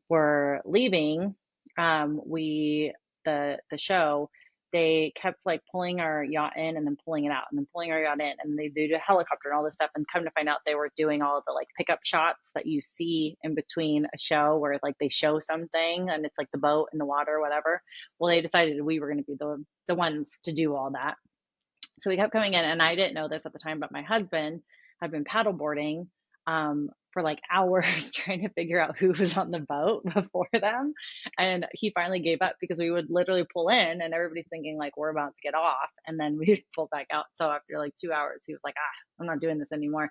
were leaving, the show, they kept like pulling our yacht in and then pulling it out and then pulling our yacht in, and they did a helicopter and all this stuff. And come to find out, they were doing all of the like pickup shots that you see in between a show where like they show something and it's like the boat in the water or whatever. Well, they decided we were going to be the ones to do all that. So we kept coming in, and I didn't know this at the time, but my husband had been paddleboarding for like hours trying to figure out who was on the boat before them. And he finally gave up because we would literally pull in and everybody's thinking like we're about to get off. And then we pull back out. So after like 2 hours, he was like, I'm not doing this anymore.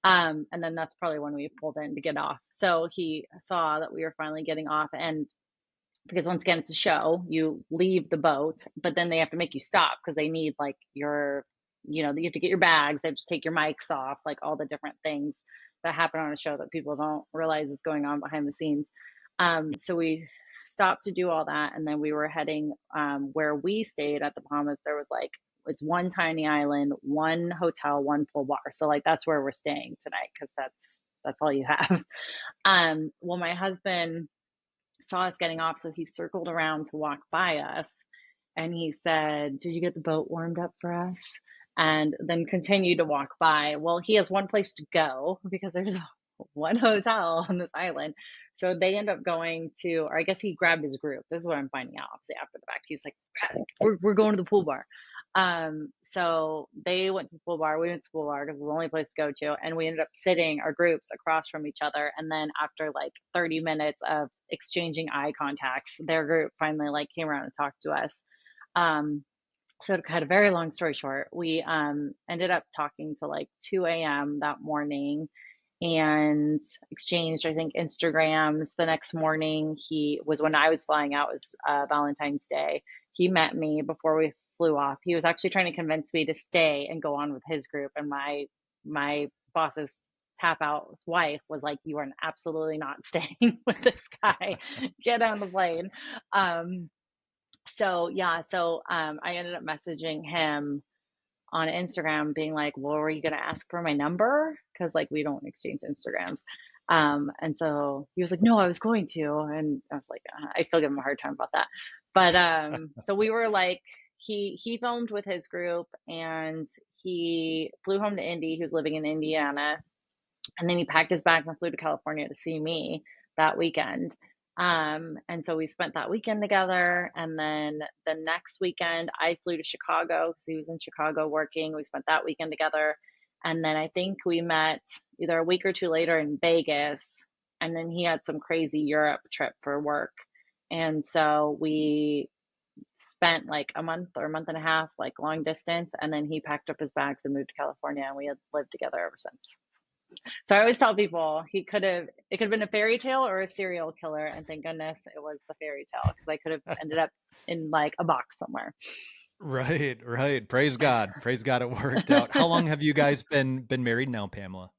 And then that's probably when we pulled in to get off. So he saw that we were finally getting off, and because once again, it's a show, you leave the boat, but then they have to make you stop because they need like you have to get your bags, they have to take your mics off, like all the different things that happen on a show that people don't realize is going on behind the scenes. So we stopped to do all that, and then we were heading where we stayed at the Bahamas. There was like, it's one tiny island, one hotel, one pool bar. So like that's where we're staying tonight because that's all you have. Well, my husband saw us getting off, so he circled around to walk by us, and he said, "Did you get the boat warmed up for us?" And then continued to walk by. Well, he has one place to go because there's one hotel on this island. So they end up going to, or I guess he grabbed his group. This is what I'm finding out obviously after the fact. He's like, we're going to the pool bar. So they went to the pool bar. We went to the pool bar because it was the only place to go to. And we ended up sitting our groups across from each other. And then after like 30 minutes of exchanging eye contacts, their group finally like came around and talked to us. So to cut a very long story short, we ended up talking to like 2 a.m. that morning and exchanged, I think, Instagrams. The next morning, he was when I was flying out, it was Valentine's Day. He met me before we flew off. He was actually trying to convince me to stay and go on with his group. And my boss's tap out wife was like, "You are absolutely not staying with this guy. Get on the plane." So yeah, I ended up messaging him on Instagram being like, "Well, were you gonna ask for my number? Because like we don't exchange Instagrams." And so he was like, "No, I was going to," and I was like, I still give him a hard time about that. But so we were like, he filmed with his group and he flew home to Indy. He was living in Indiana, and then he packed his bags and flew to California to see me that weekend. And so we spent that weekend together. And then the next weekend, I flew to Chicago because he was in Chicago working. We spent that weekend together. And then I think we met either a week or two later in Vegas. And then he had some crazy Europe trip for work. And so we spent like a month or a month and a half, like long distance. And then he packed up his bags and moved to California. And we had lived together ever since. So I always tell people it could have been a fairy tale or a serial killer, and thank goodness it was the fairy tale because I could have ended up in like a box somewhere. Right, right. Praise God. Praise God it worked out. How long have you guys been married now, Pamela?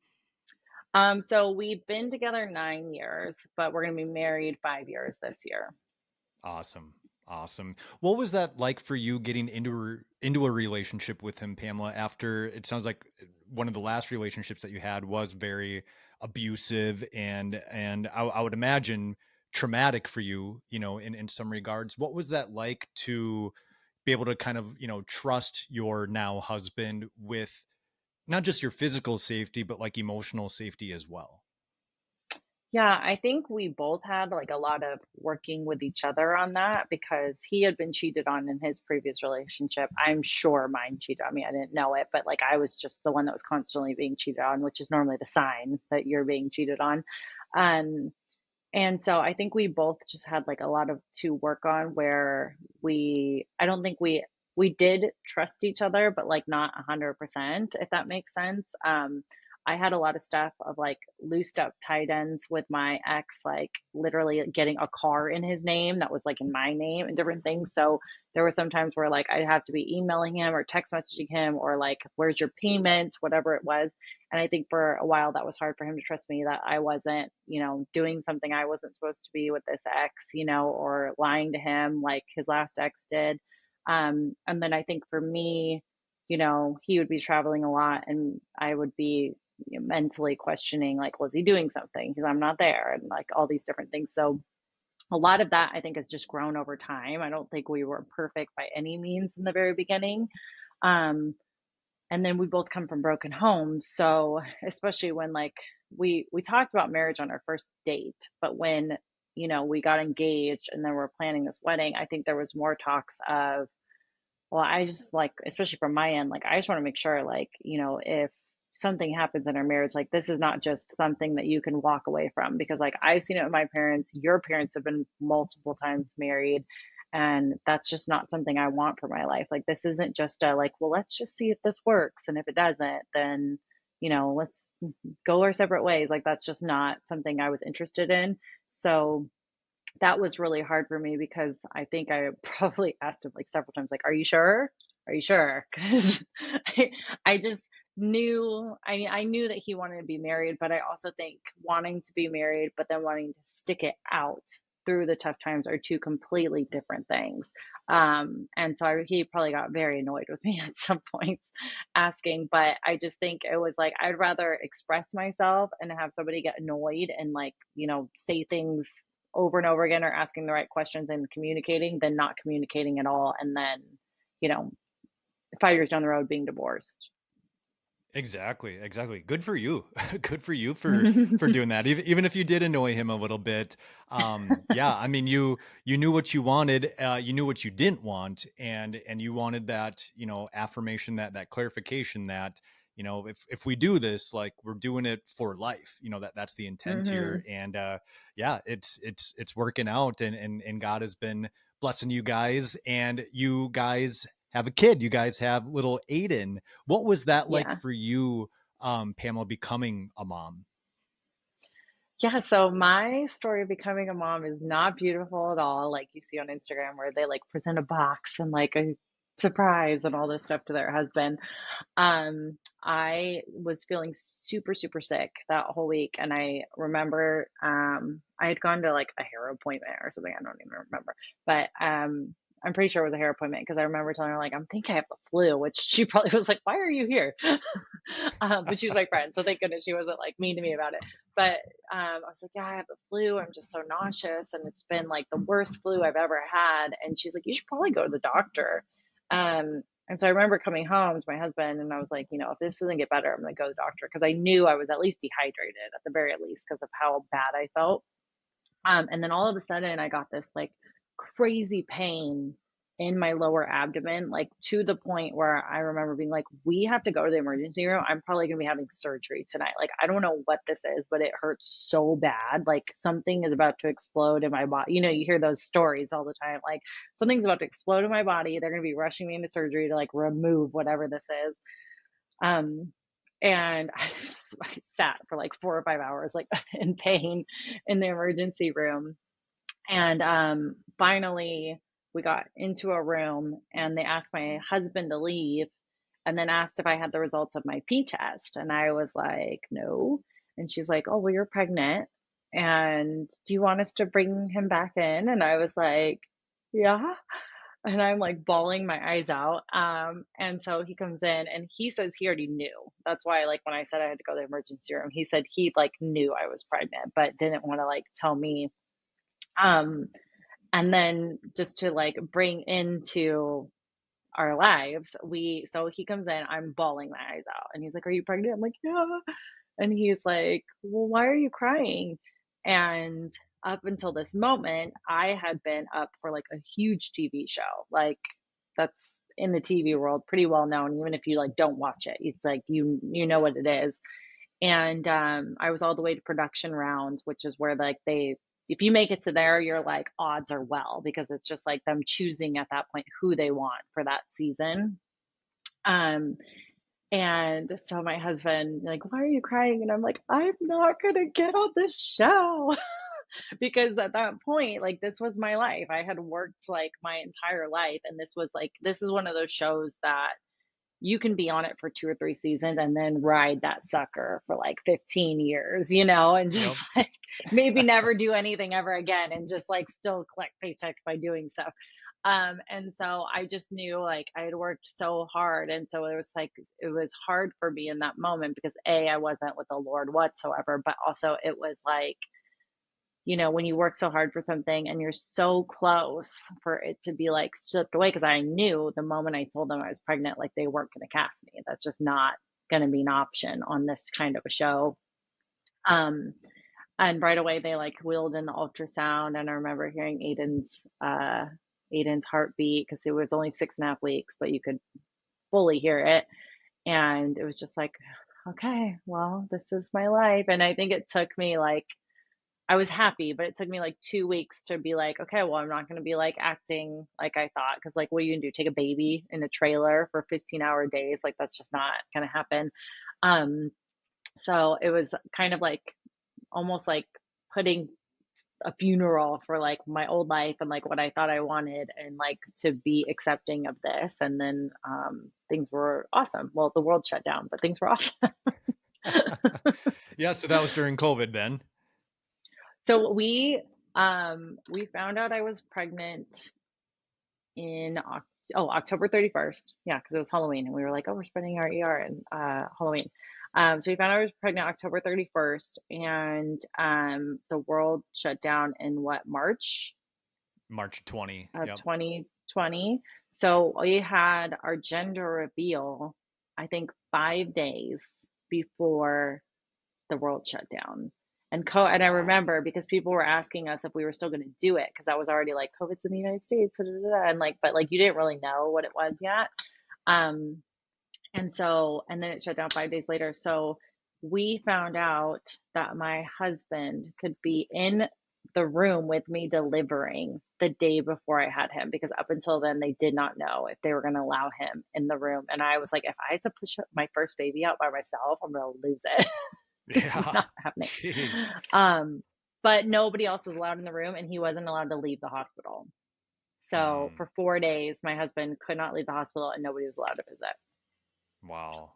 So we've been together 9 years, but we're gonna be married 5 years this year. Awesome. Awesome. What was that like for you getting into a relationship with him, Pamela, after it sounds like one of the last relationships that you had was very abusive and I would imagine traumatic for you, in some regards. What was that like to be able to kind of, trust your now husband with not just your physical safety, but like emotional safety as well? Yeah, I think we both had like a lot of working with each other on that because he had been cheated on in his previous relationship. I'm sure mine cheated on me. I didn't know it, but like I was just the one that was constantly being cheated on, which is normally the sign that you're being cheated on. Um, and so I think we both just had like a lot of to work on where I don't think we did trust each other, but like not 100%, if that makes sense. I had a lot of stuff of like loosed up tight ends with my ex, like literally getting a car in his name that was like in my name and different things. So there were some times where like I'd have to be emailing him or text messaging him or like, "Where's your payment?" Whatever it was. And I think for a while that was hard for him to trust me that I wasn't, doing something I wasn't supposed to be with this ex, or lying to him like his last ex did. And then I think for me, he would be traveling a lot and I would be mentally questioning, like, was he doing something? Because I'm not there, and like all these different things. So a lot of that I think has just grown over time. I don't think we were perfect by any means in the very beginning. Um, and then we both come from broken homes. So especially when like we talked about marriage on our first date, but when we got engaged and then we're planning this wedding, I think there was more talks of, well, I just like, especially from my end, like I just want to make sure, like, if something happens in our marriage, like this is not just something that you can walk away from because like I've seen it with my parents, your parents have been multiple times married, and that's just not something I want for my life. Like this isn't just a like, well, let's just see if this works. And if it doesn't, then, let's go our separate ways. Like that's just not something I was interested in. So that was really hard for me because I think I probably asked him like several times, like, "Are you sure? Are you sure?" Because I just knew I knew that he wanted to be married, but I also think wanting to be married, but then wanting to stick it out through the tough times are two completely different things. And so he probably got very annoyed with me at some points asking, but I just think it was like, I'd rather express myself and have somebody get annoyed and like, say things over and over again or asking the right questions and communicating than not communicating at all. And then, you know, 5 years down the road being divorced. Exactly, exactly. Good for you. Good for you for doing that. Even if you did annoy him a little bit. Yeah, I mean you knew what you wanted, you knew what you didn't want, and you wanted that, affirmation, that clarification that, if we do this, like we're doing it for life, that's the intent Hmm. here. And yeah, it's working out, and God has been blessing you guys, and you guys have a kid. You guys have little Aiden. What was that like Yeah. for you, Pamela, becoming a mom? Yeah, so my story of becoming a mom is not beautiful at all, like you see on Instagram where they like present a box and like a surprise and all this stuff to their husband. I was feeling super, super sick that whole week, and I remember I had gone to like a hair appointment or something. I don't even remember, but I'm pretty sure it was a hair appointment because I remember telling her like I'm thinking I have the flu, which she probably was like, "Why are you here?" But she was my friend, so thank goodness she wasn't like mean to me about it. But I was like, "Yeah, I have the flu. I'm just so nauseous, and it's been like the worst flu I've ever had." And she's like, "You should probably go to the doctor." And so I remember coming home to my husband and I was like, if this doesn't get better, I'm going to go to the doctor because I knew I was at least dehydrated at the very least because of how bad I felt. And then all of a sudden, I got this like crazy pain in my lower abdomen, like to the point where I remember being like, we have to go to the emergency room. I'm probably going to be having surgery tonight. Like, I don't know what this is, but it hurts so bad. Like, something is about to explode in my body. You hear those stories all the time. Like, something's about to explode in my body. They're going to be rushing me into surgery to like remove whatever this is. Um, and I sat for like 4 or 5 hours, like in pain in the emergency room. And finally, we got into a room and they asked my husband to leave and then asked if I had the results of my P test. And I was like, no. And she's like, oh, well, you're pregnant. And do you want us to bring him back in? And I was like, yeah. And I'm like bawling my eyes out. And so he comes in and he says he already knew. That's why, like, when I said I had to go to the emergency room, he said he like knew I was pregnant, but didn't want to like tell me. Um, and then just to like bring into our lives, so he comes in, I'm bawling my eyes out, and he's like, "Are you pregnant?" I'm like, "Yeah." And he's like, "Well, why are you crying?" And up until this moment, I had been up for like a huge TV show, like that's in the TV world pretty well known. Even if you like don't watch it, it's like you know what it is. And I was all the way to production rounds, which is where like if you make it to there, you're like odds are well because it's just like them choosing at that point who they want for that season. Um, and so my husband like, why are you crying? And I'm like, I'm not gonna get on this show because at that point, like this was my life. I had worked like my entire life, and this is one of those shows that you can be on it for 2 or 3 seasons and then ride that sucker for like 15 years, and just Yep. like maybe never do anything ever again and just like still collect paychecks by doing stuff. And so I just knew like I had worked so hard. And so it was hard for me in that moment because I wasn't with the Lord whatsoever, but also it was like, when you work so hard for something and you're so close for it to be like stripped away. Cause I knew the moment I told them I was pregnant, like they weren't going to cast me. That's just not going to be an option on this kind of a show. Um, and right away they like wheeled in the ultrasound. And I remember hearing Aiden's heartbeat because it was only 6.5 weeks, but you could fully hear it. And it was just like, okay, well, this is my life. And I think it took me like, I was happy, but it took me like 2 weeks to be like, okay, well, I'm not going to be like acting like I thought. Cause like, what are you going to do? Take a baby in a trailer for 15-hour days? Like, that's just not going to happen. Um, so it was kind of like almost like putting a funeral for like my old life and like what I thought I wanted and like to be accepting of this. And then things were awesome. Well, the world shut down, but things were awesome. Yeah, so that was during COVID then. So we We found out I was pregnant in October 31st. Yeah, because it was Halloween, and we were like, oh, we're spending our ER in Halloween. So we found out I was pregnant October 31st, and the world shut down in what, March March 20. of Yep. 2020. So we had our gender reveal, I think, 5 days before the world shut down. And I Wow. remember because people were asking us if we were still going to do it because that was already like COVID's in the United States, da, da, da, da, and like, but like you didn't really know what it was yet. Um, and then it shut down 5 days later. So we found out that my husband could be in the room with me delivering the day before I had him, because up until then they did not know if they were going to allow him in the room. And I was like, if I had to push my first baby out by myself, I'm going to lose it. It's Yeah. not happening. Jeez. Um, but nobody else was allowed in the room, and he wasn't allowed to leave the hospital. So Mm. for 4 days, my husband could not leave the hospital, and nobody was allowed to visit. Wow.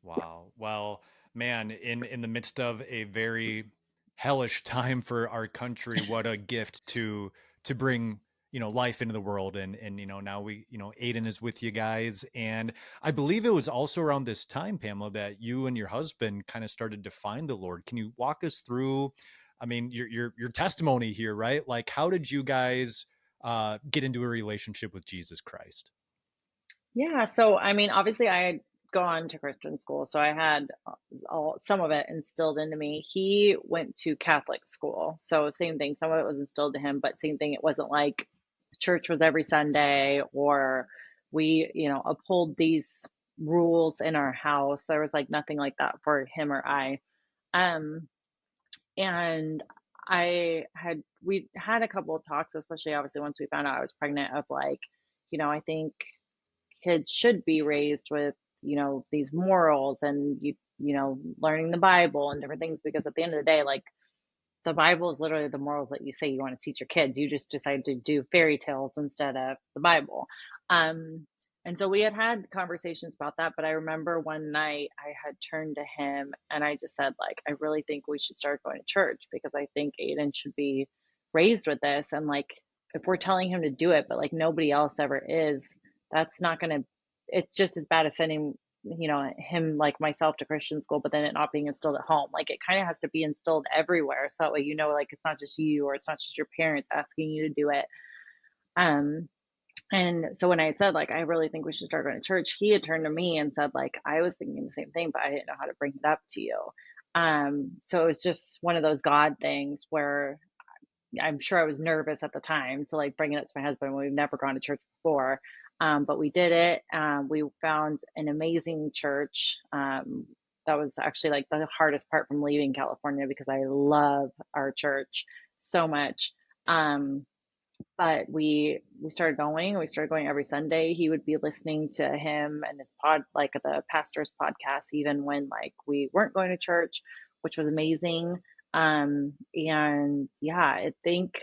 Wow. Well, man, in the midst of a very hellish time for our country, what a gift to bring, life into the world. And now Aiden is with you guys. And I believe it was also around this time, Pamela, that you and your husband kind of started to find the Lord. Can you walk us through, I mean, your testimony here, right? Like, how did you guys get into a relationship with Jesus Christ? Yeah, so I mean, obviously, I had gone to Christian school, so I had some of it instilled into me. He went to Catholic school, so same thing. Some of it was instilled to him, but same thing. It wasn't like church was every Sunday, or we, uphold these rules in our house. There was like nothing like that for him or I. Um, and we had a couple of talks, especially obviously once we found out I was pregnant, of like, I think kids should be raised with, these morals, and learning the Bible and different things, because at the end of the day, like, the Bible is literally the morals that you say you want to teach your kids. You just decide to do fairy tales instead of the Bible. Um, and so we had conversations about that. But I remember one night I had turned to him and I just said, like, I really think we should start going to church, because I think Aiden should be raised with this. And like, if we're telling him to do it, but like nobody else ever is, that's not going to, it's just as bad as sending him, like myself, to Christian school, but then it not being instilled at home. Like, it kind of has to be instilled everywhere, so that way, like, it's not just you, or it's not just your parents asking you to do it. um and so when I had said, like, I really think we should start going to church, he had turned to me and said, like, I was thinking the same thing, but I didn't know how to bring it up to you. So it was just one of those God things where I'm sure I was nervous at the time to like bring it up to my husband when we've never gone to church before. But we did it. We found an amazing church. That was actually like the hardest part from leaving California, because I love our church so much. Um, but we started going. We started going every Sunday. He would be listening to him and his like the pastor's podcast, even when like we weren't going to church, which was amazing. And yeah, I think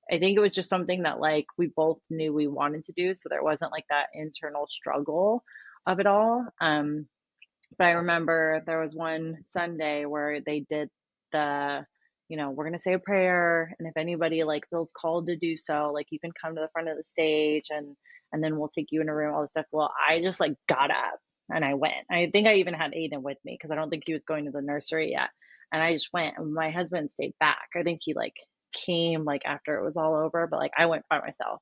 it was just something that like we both knew we wanted to do, so there wasn't like that internal struggle of it all. But I remember there was one Sunday where they did the, we're going to say a prayer, and if anybody like feels called to do so, like, you can come to the front of the stage, and then we'll take you in a room, all this stuff. Well, I just like got up and I went. I think I even had Aiden with me because I don't think he was going to the nursery yet. And I just went, and my husband stayed back. I think he like came like after it was all over, but like I went by myself.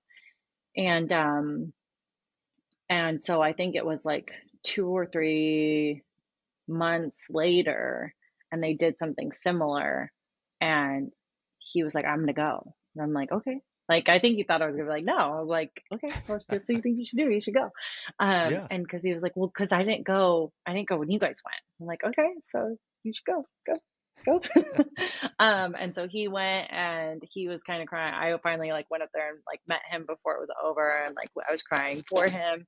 And so I think it was like 2 or 3 months later, and they did something similar, and he was like, I'm gonna go. And I'm like, okay. Like, I think he thought I was gonna be like, no. I was like, okay, well, if that's what you think you should do, you should go. Yeah. And because he was like, well, because I didn't go when you guys went. I'm like, okay, so you should go. And so he went, and he was kind of crying. I finally like went up there and like met him before it was over, and like I was crying for him.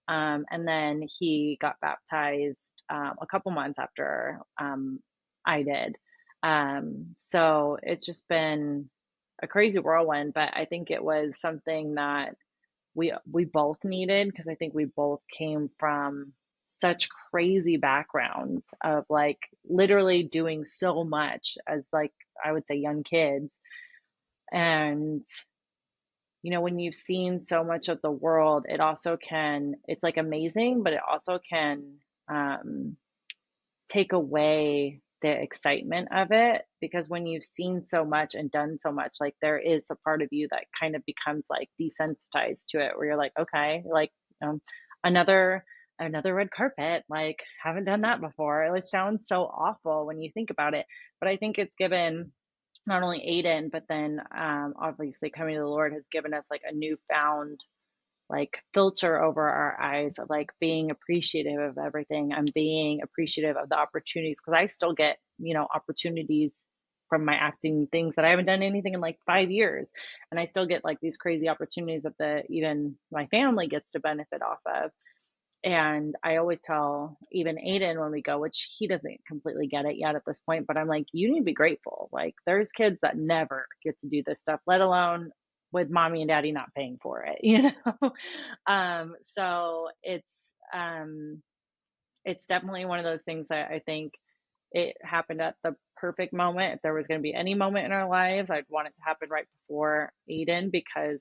And then he got baptized a couple months after I did. So it's just been a crazy whirlwind, but I think it was something that we both needed, because I think we both came from such crazy backgrounds of like literally doing so much as, like, I would say, young kids, And, when you've seen so much of the world, it also can, it's like amazing, but it also can um, take away the excitement of it, because when you've seen so much and done so much, like there is a part of you that kind of becomes like desensitized to it, where you're like, okay, like, um, another another red carpet, like haven't done that before. It sounds so awful when you think about it, but I think it's given not only Aiden, but then obviously coming to the Lord has given us like a newfound like filter over our eyes of like being appreciative of everything and being appreciative of the opportunities, because I still get, opportunities from my acting things that I haven't done anything in like 5 years, and I still get like these crazy opportunities that the even my family gets to benefit off of. And I always tell even Aiden when we go, which he doesn't completely get it yet at this point, but I'm like, you need to be grateful. Like, there's kids that never get to do this stuff, let alone with mommy and daddy not paying for it, So it's definitely one of those things that I think it happened at the perfect moment. If there was going to be any moment in our lives, I'd want it to happen right before Aiden, because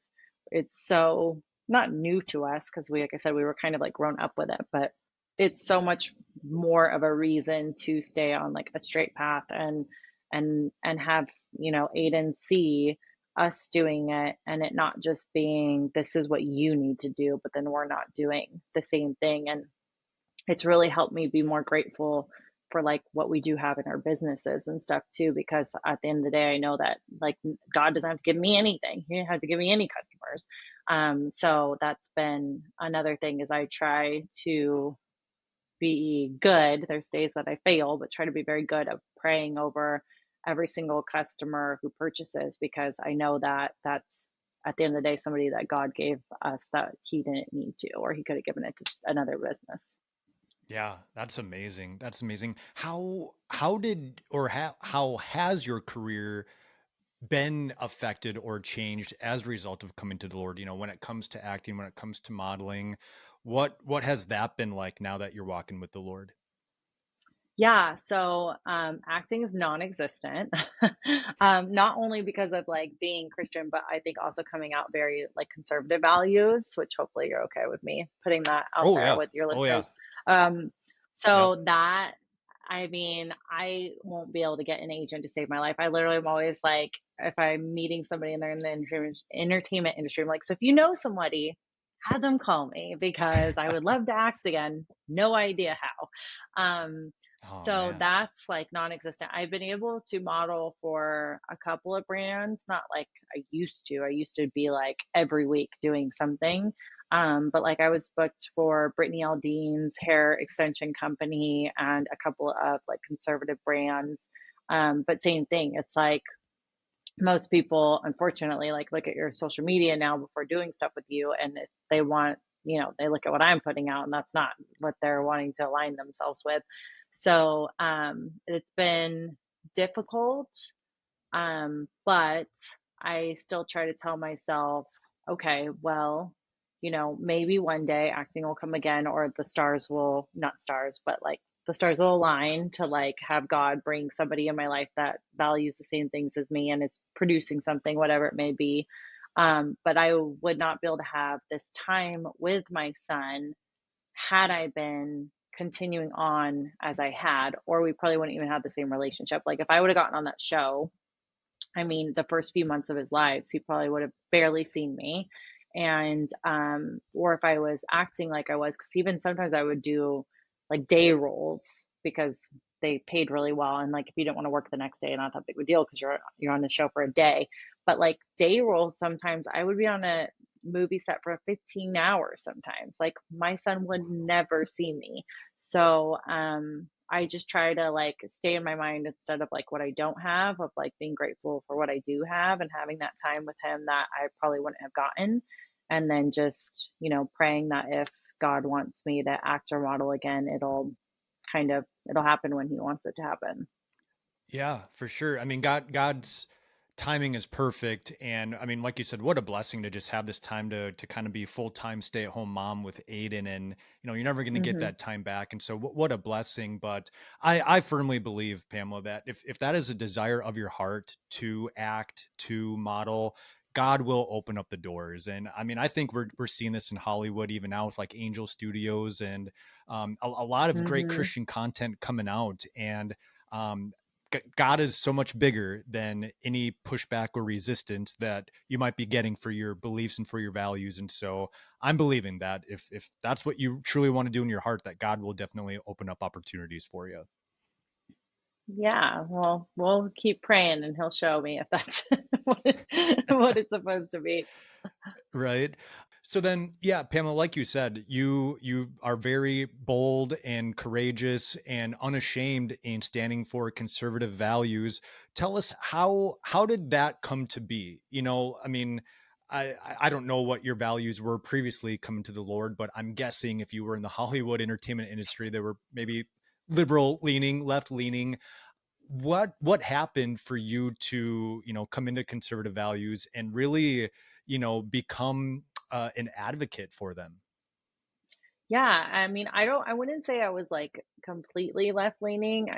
it's so not new to us, because we, like I said, we were kind of like grown up with it, but it's so much more of a reason to stay on like a straight path and have, Aiden see us doing it, and it not just being this is what you need to do, but then we're not doing the same thing. And it's really helped me be more grateful for like what we do have in our businesses and stuff too, because at the end of the day I know that like God doesn't have to give me anything, he doesn't have to give me any customers. So that's been another thing, is I try to be good. There's days that I fail, but try to be very good of praying over every single customer who purchases, because I know that that's at the end of the day somebody that God gave us that he didn't need to, or he could have given it to another business. Yeah, that's amazing. That's amazing. How did or how has your career been affected or changed as a result of coming to the Lord? When it comes to acting, when it comes to modeling, what has that been like now that you're walking with the Lord? Yeah, so acting is non-existent. Not only because of like being Christian, but I think also coming out very like conservative values, which hopefully you're okay with me putting that out Oh there yeah. with your Oh yeah. listeners. Um, Yep. so that, I mean, I won't be able to get an agent to save my life. I literally am always like, if I'm meeting somebody and they're in the entertainment industry, I'm like, so if you know somebody, have them call me, because I would love to act again. No idea how. Oh So man. that's like non-existent. I've been able to model for a couple of brands, not like I used to. I used to be like every week doing something. But like I was booked for Brittany Aldean's hair extension company and a couple of like conservative brands. But same thing. It's like most people, unfortunately, like look at your social media now before doing stuff with you, and if they want, they look at what I'm putting out, and that's not what they're wanting to align themselves with. So it's been difficult, but I still try to tell myself, okay, well, maybe one day acting will come again, or the stars will, not stars, but like the stars will align to like have God bring somebody in my life that values the same things as me and is producing something, whatever it may be. But I would not be able to have this time with my son had I been continuing on as I had, or we probably wouldn't even have the same relationship. Like if I would have gotten on that show, I mean, the first few months of his lives, he probably would have barely seen me. And, or if I was acting like I was, because even sometimes I would do like day roles because they paid really well. And like, if you didn't want to work the next day, not that big of a deal because you're on the show for a day. But like day roles, sometimes I would be on a movie set for 15 hours sometimes. Like my son would never see me. So, I just try to like stay in my mind instead of like what I don't have, of like being grateful for what I do have and having that time with him that I probably wouldn't have gotten. And then just, praying that if God wants me to act or model again, it'll happen when he wants it to happen. Yeah, for sure. I mean, God's timing is perfect. And I mean, like you said, what a blessing to just have this time to kind of be full-time stay-at-home mom with Aiden. And, you're never going to get Hmm. that time back. And so what a blessing. But I firmly believe, Pamela, that if that is a desire of your heart to act, to model, God will open up the doors. And I mean, I think we're seeing this in Hollywood even now with like Angel Studios and a lot of great Hmm. Christian content coming out. And um, God is so much bigger than any pushback or resistance that you might be getting for your beliefs and for your values. And so I'm believing that if that's what you truly want to do in your heart, that God will definitely open up opportunities for you. Yeah, well, we'll keep praying and he'll show me if that's what it's supposed to be. Right. So then, yeah, Pamela, like you said, you are very bold and courageous and unashamed in standing for conservative values. Tell us how did that come to be? I mean, I don't know what your values were previously coming to the Lord, but I'm guessing if you were in the Hollywood entertainment industry, they were maybe liberal leaning, left leaning. What happened for you to come into conservative values and really become an advocate for them? Yeah, I mean, I wouldn't say I was like completely left leaning. Um,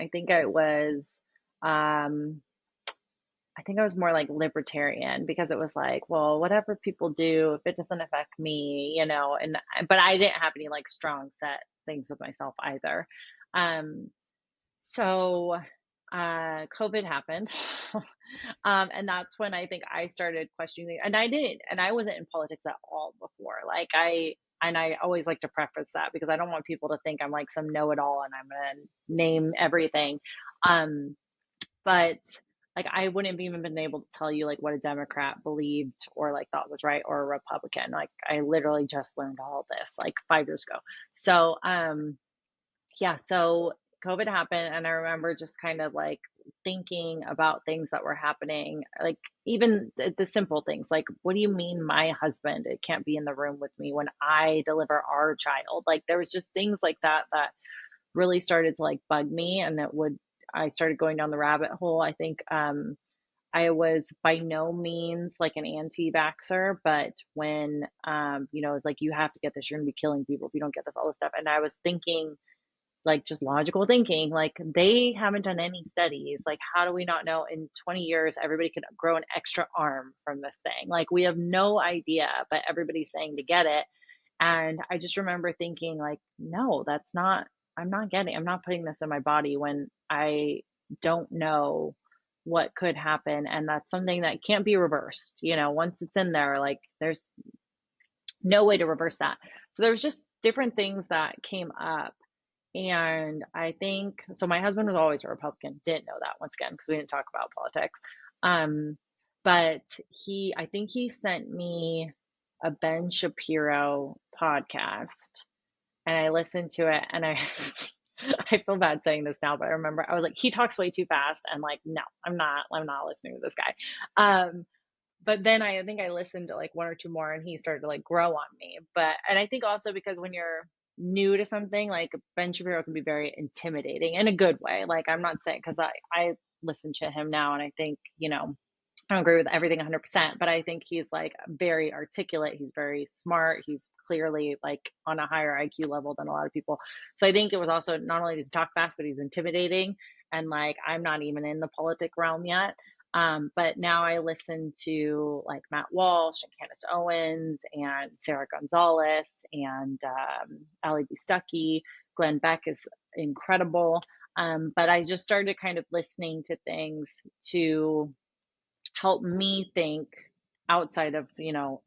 I think I was more like libertarian because it was like, well, whatever people do, if it doesn't affect me, but I didn't have any like strong set things with myself either. Um, so COVID happened. And that's when I think I started questioning, and I wasn't in politics at all before. And I always like to preface that because I don't want people to think I'm like some know-it-all and I'm going to name everything. Um, but like I wouldn't have even been able to tell you like what a Democrat believed or like thought was right or a Republican. Like I literally just learned all this like 5 years ago. So yeah, so COVID happened, and I remember just kind of like thinking about things that were happening, like even the simple things, like, what do you mean my husband it can't be in the room with me when I deliver our child? Like there was just things like that that really started to like bug me, and I started going down the rabbit hole. I think I was by no means like an anti-vaxxer, but when it's like you have to get this, you're gonna be killing people if you don't get this, all this stuff. And I was thinking like just logical thinking, like they haven't done any studies. Like, how do we not know in 20 years everybody could grow an extra arm from this thing? Like, we have no idea, but everybody's saying to get it. And I just remember thinking, like, no, I'm not putting this in my body when I don't know what could happen. And that's something that can't be reversed. Once it's in there, like, there's no way to reverse that. So there was just different things that came up, and I think so. My husband was always a Republican. Didn't know that once again because we didn't talk about politics. Um, but I think he sent me a Ben Shapiro podcast, and I listened to it, and I, I feel bad saying this now, but I remember I was like, he talks way too fast, and like, no, I'm not listening to this guy. But then I think I listened to like one or two more and he started to like grow on me. And I think also because when you're new to something, like Ben Shapiro can be very intimidating in a good way. Like I'm not saying, because I listen to him now and I think, I don't agree with everything 100%, but I think he's like very articulate. He's very smart. He's clearly like on a higher IQ level than a lot of people. So I think it was also not only does he talk fast, but he's intimidating. And like, I'm not even in the politic realm yet. But now I listen to like Matt Walsh and Candace Owens and Sarah Gonzalez and Ali B. Stuckey. Glenn Beck is incredible. But I just started kind of listening to things to help me think outside of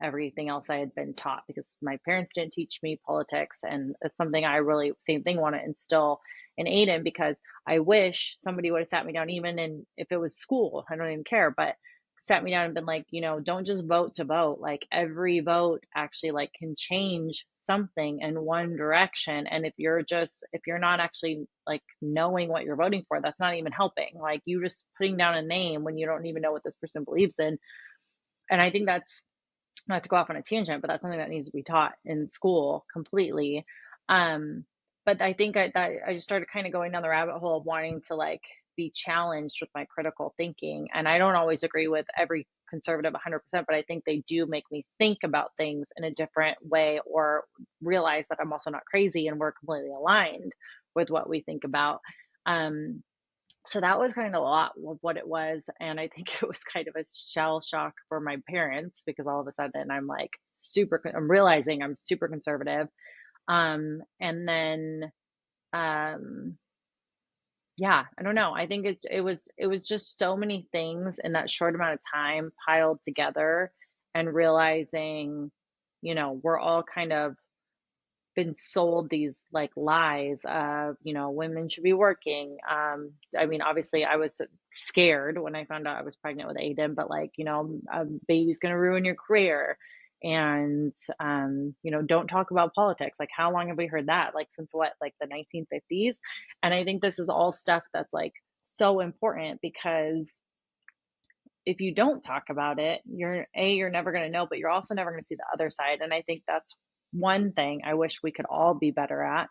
everything else I had been taught, because my parents didn't teach me politics, and it's something I really same thing want to instill in Aiden, because I wish somebody would have sat me down, even in if it was school, I don't even care, but sat me down and been like, don't just vote to vote. Like every vote actually like can change something in one direction. And if you're not actually like knowing what you're voting for, that's not even helping. Like you just putting down a name when you don't even know what this person believes in. And I think that's, not to go off on a tangent, but that's something that needs to be taught in school completely. um but I think that I just started kind of going down the rabbit hole of wanting to like be challenged with my critical thinking. And I don't always agree with every conservative 100%, but I think they do make me think about things in a different way, or realize that I'm also not crazy and we're completely aligned with what we think about. Um, so that was kind of a lot of what it was. And I think it was kind of a shell shock for my parents, because all of a sudden I'm like I'm realizing I'm super conservative. And then, um, yeah, I don't know. I think it was just so many things in that short amount of time piled together, and realizing, we're all kind of been sold these like lies of, women should be working. I mean, obviously I was scared when I found out I was pregnant with Aiden, but like, a baby's going to ruin your career. And, don't talk about politics. Like, how long have we heard that? Like, since what, like the 1950s? And I think this is all stuff that's like so important, because if you don't talk about it, you're never going to know, but you're also never going to see the other side. And I think that's one thing I wish we could all be better at,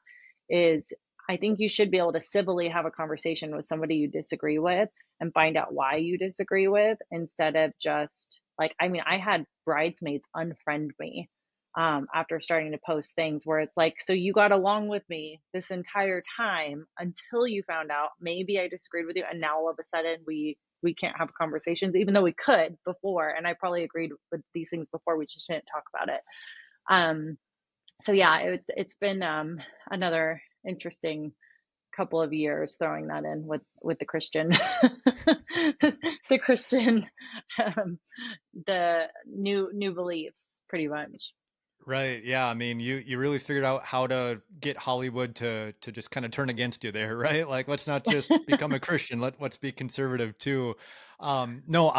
is I think you should be able to civilly have a conversation with somebody you disagree with and find out why you disagree with, instead of just like, I mean, I had bridesmaids unfriend me after starting to post things where it's like, so you got along with me this entire time until you found out maybe I disagreed with you, and now all of a sudden we can't have conversations, even though we could before. And I probably agreed with these things before, we just didn't talk about it. So yeah, it's been another interesting couple of years, throwing that in with the Christian the Christian the new beliefs, pretty much. Right. Yeah. I mean, you really figured out how to get Hollywood to just kind of turn against you there, right? Like, let's not just become a Christian. Let's be conservative too. No,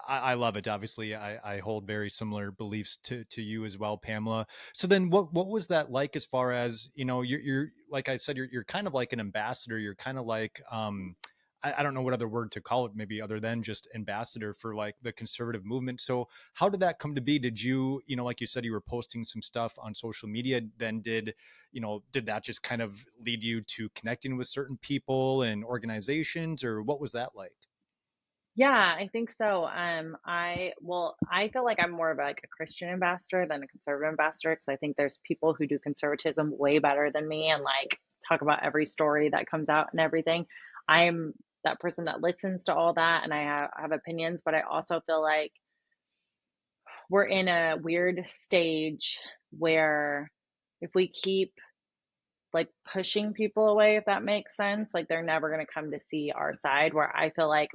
I love it. Obviously, I hold very similar beliefs to you as well, Pamela. So then, what was that like, as far as, you're like I said, you're kind of like an ambassador. You're kind of like I don't know what other word to call it, maybe other than just ambassador for like the conservative movement. So how did that come to be? Did you, like you said, you were posting some stuff on social media, then did that just kind of lead you to connecting with certain people and organizations, or what was that like? Yeah, I think so. I feel like I'm more of like a Christian ambassador than a conservative ambassador, because I think there's people who do conservatism way better than me and like talk about every story that comes out and everything. I'm that person that listens to all that, and I have opinions, but I also feel like we're in a weird stage where if we keep like pushing people away, if that makes sense, like they're never going to come to see our side. Where I feel like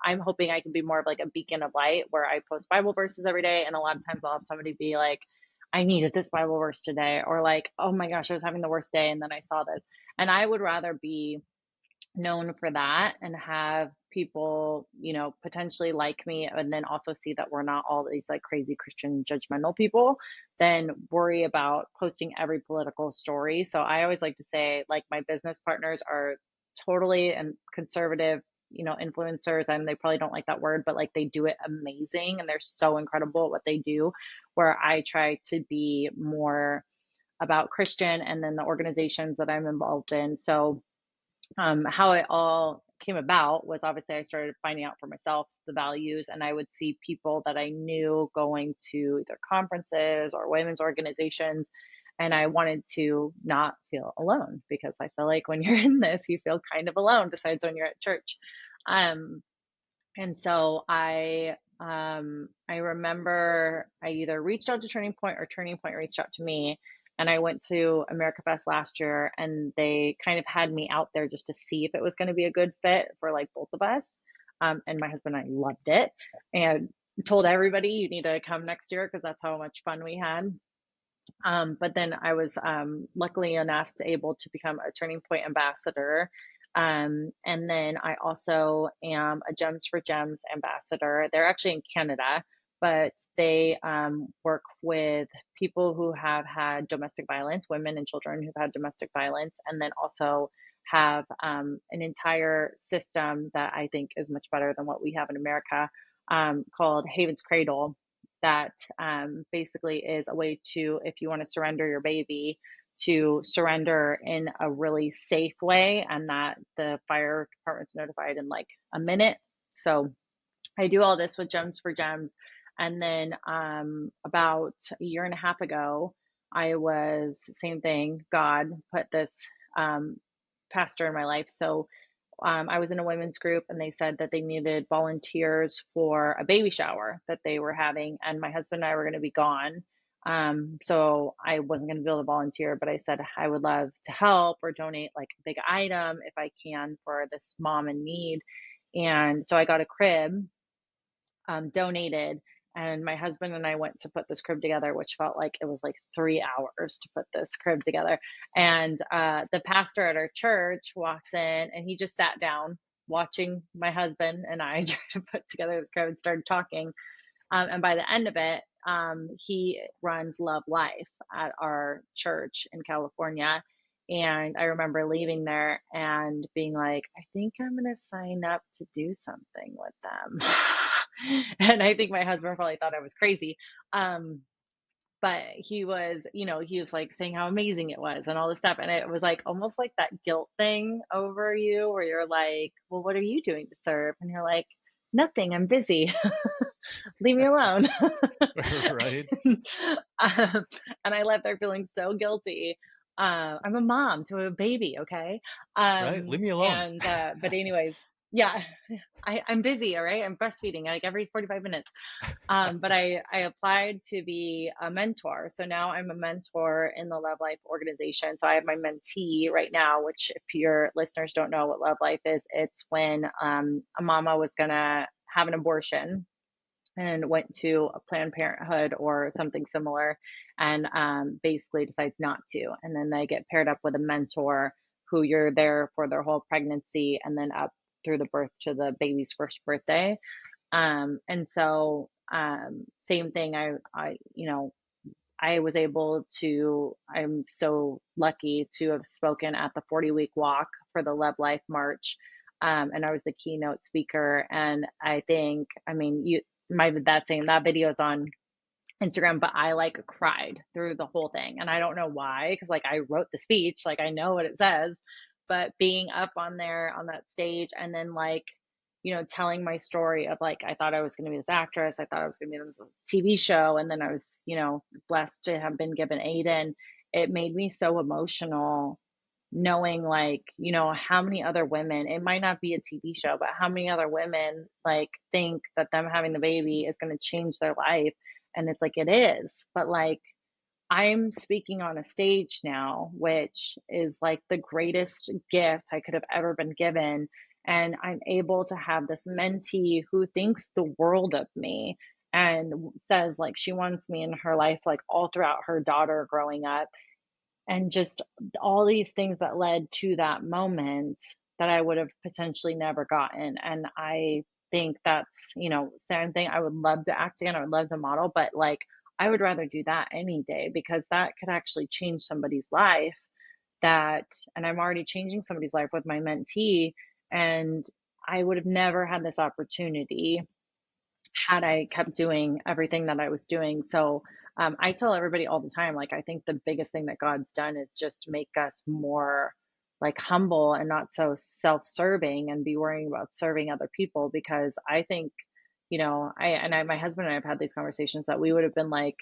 I'm hoping I can be more of like a beacon of light, where I post Bible verses every day, and a lot of times I'll have somebody be like, I needed this Bible verse today, or like, oh my gosh, I was having the worst day and then I saw this. And I would rather be known for that and have people, potentially like me, and then also see that we're not all these like crazy Christian judgmental people, than worry about posting every political story. So I always like to say, like, my business partners are totally and conservative, influencers, and they probably don't like that word, but like they do it amazing and they're so incredible at what they do, where I try to be more about Christian and then the organizations that I'm involved in. So how it all came about was, obviously I started finding out for myself the values, and I would see people that I knew going to either conferences or women's organizations, and I wanted to not feel alone, because I feel like when you're in this, you feel kind of alone, besides when you're at church. Um, and so I remember I either reached out to Turning Point or Turning Point reached out to me. And I went to America Fest last year, and they kind of had me out there just to see if it was going to be a good fit for like both of us. And my husband and I loved it, and told everybody, you need to come next year because that's how much fun we had. But then I was luckily enough to able to become a Turning Point ambassador. And then I also am a Gems for Gems ambassador. They're actually in Canada, but they work with people who have had domestic violence, women and children who've had domestic violence, and then also have an entire system that I think is much better than what we have in America, called Haven's Cradle, that basically is a way to, if you want to surrender your baby to surrender in a really safe way, and that the fire department's notified in like a minute. So I do all this with Gems for Gems. And then about a year and a half ago, I was, same thing, God put this um, pastor in my life. So I was in a women's group and they said that they needed volunteers for a baby shower that they were having. And my husband and I were going to be gone. So I wasn't going to be able to volunteer, but I said I would love to help or donate like a big item if I can for this mom in need. And so I got a crib donated. And my husband and I went to put this crib together, which felt like it was like 3 hours to put this crib together. And the pastor at our church walks in and he just sat down watching my husband and I try to put together this crib and started talking. And by the end of it, he runs Love Life at our church in California. And I remember leaving there and being like, I think I'm going to sign up to do something with them. And I think my husband probably thought I was crazy. Um, but he was, he was like saying how amazing it was and all this stuff. And it was like almost like that guilt thing over you where you're like, well, what are you doing to serve? And you're like, nothing, I'm busy. Leave me alone. Right. um, and I left there feeling so guilty. I'm a mom to a baby, okay? Right. Leave me alone. But anyways, yeah, I'm busy, all right? I'm breastfeeding like every 45 minutes. But I applied to be a mentor. So now I'm a mentor in the Love Life organization. So I have my mentee right now, which if your listeners don't know what Love Life is, it's when a mama was going to have an abortion and went to a Planned Parenthood or something similar and basically decides not to. And then they get paired up with a mentor who you're there for their whole pregnancy and then up through the birth to the baby's first birthday. And so same thing, I was able to, I'm so lucky to have spoken at the 40-week walk for the Love Life March. And I was the keynote speaker. And I think, I mean, that video is on Instagram, but I like cried through the whole thing. And I don't know why, because like I wrote the speech, like I know what it says, but being up on there on that stage and then like, telling my story of like, I thought I was going to be this actress. I thought I was going to be in this TV show. And then I was, blessed to have been given Aiden. It made me so emotional knowing like, how many other women, it might not be a TV show, but how many other women like think that them having the baby is going to change their life. And it's like, it is, but like, I'm speaking on a stage now, which is like the greatest gift I could have ever been given. And I'm able to have this mentee who thinks the world of me and says like she wants me in her life, like all throughout her daughter growing up, and just all these things that led to that moment that I would have potentially never gotten. And I think that's, same thing. I would love to act again. I would love to model, but like, I would rather do that any day because that could actually change somebody's life and I'm already changing somebody's life with my mentee. And I would have never had this opportunity had I kept doing everything that I was doing. So I tell everybody all the time, like, I think the biggest thing that God's done is just make us more like humble and not so self-serving and be worrying about serving other people. Because I think, my husband and I have had these conversations that we would have been like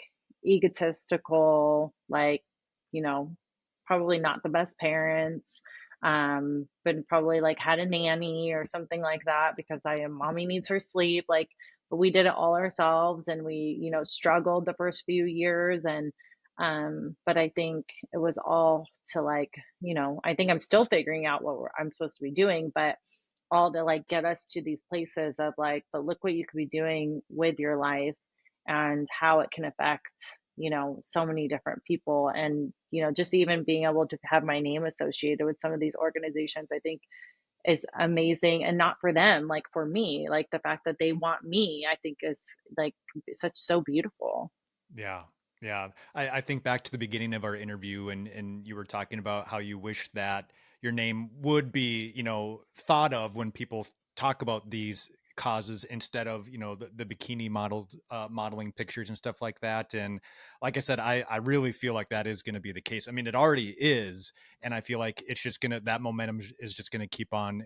egotistical, like, you know, probably not the best parents, but probably like had a nanny or something like that because mommy needs her sleep. Like, but we did it all ourselves and we, struggled the first few years. And, but I think it was all to like, I think I'm still figuring out what I'm supposed to be doing, but all to like get us to these places of like, but look what you could be doing with your life and how it can affect, so many different people. And, just even being able to have my name associated with some of these organizations, I think is amazing. And not for them, like for me, like the fact that they want me, I think is like so beautiful. Yeah. Yeah. I think back to the beginning of our interview and you were talking about how you wish that your name would be, thought of when people talk about these causes instead of, the bikini modeling pictures and stuff like that. And like I said, I really feel like that is going to be the case. I mean, it already is. And I feel like it's just that momentum is just going to keep on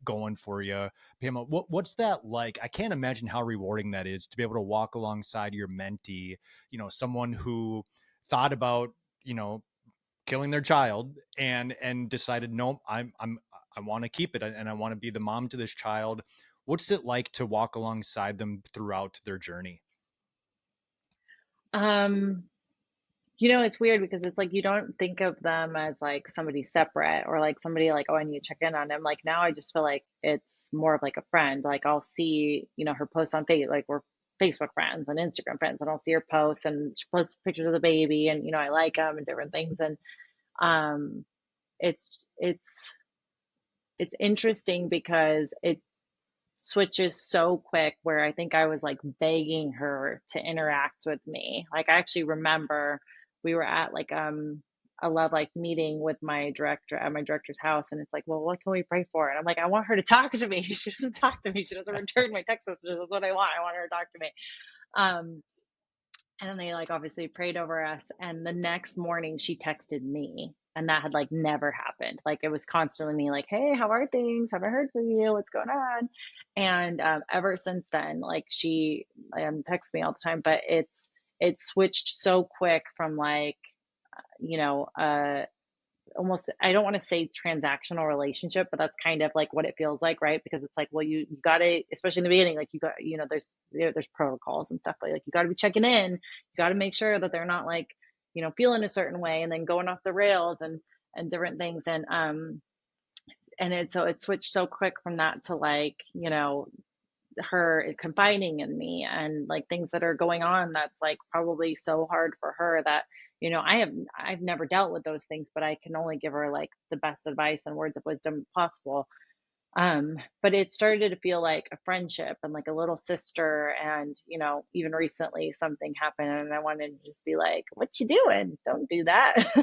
going for you. Pamela, what's that like? I can't imagine how rewarding that is to be able to walk alongside your mentee, someone who thought about, killing their child and decided, no, I want to keep it and I want to be the mom to this child. What's it like to walk alongside them throughout their journey? Um, it's weird because it's like you don't think of them as like somebody separate or like somebody like, oh, I need to check in on them. Like now I just feel like it's more of like a friend. Like I'll see, her posts on Facebook, like we're Facebook friends and Instagram friends, and I'll see her posts and she posts pictures of the baby and I like them and different things. And um it's interesting because it switches so quick where I think I was like begging her to interact with me. Like I actually remember we were at like a love like meeting with my director at my director's house, and it's like, well, what can we pray for? And I'm like, I want her to talk to me. She doesn't talk to me. She doesn't return my text messages. That's what I want. I want her to talk to me. Um and then they like obviously prayed over us. And the next morning she texted me. And that had like never happened. Like it was constantly me like, hey, how are things? Haven't heard from you. What's going on? And ever since then, like she texts me all the time, but it switched so quick from like, you know, uh, almost, I don't want to say transactional relationship, but that's kind of like what it feels like, right? Because it's like, well, you got to, especially in the beginning, like you got, there's protocols and stuff like you got to be checking in. You got to make sure that they're not like, feeling a certain way and then going off the rails and different things. And it switched so quick from that to like, her confiding in me and like things that are going on that's like probably so hard for her that I've never dealt with those things, but I can only give her like the best advice and words of wisdom possible. But it started to feel like a friendship and like a little sister. And even recently something happened and I wanted to just be like, what you doing? Don't do that.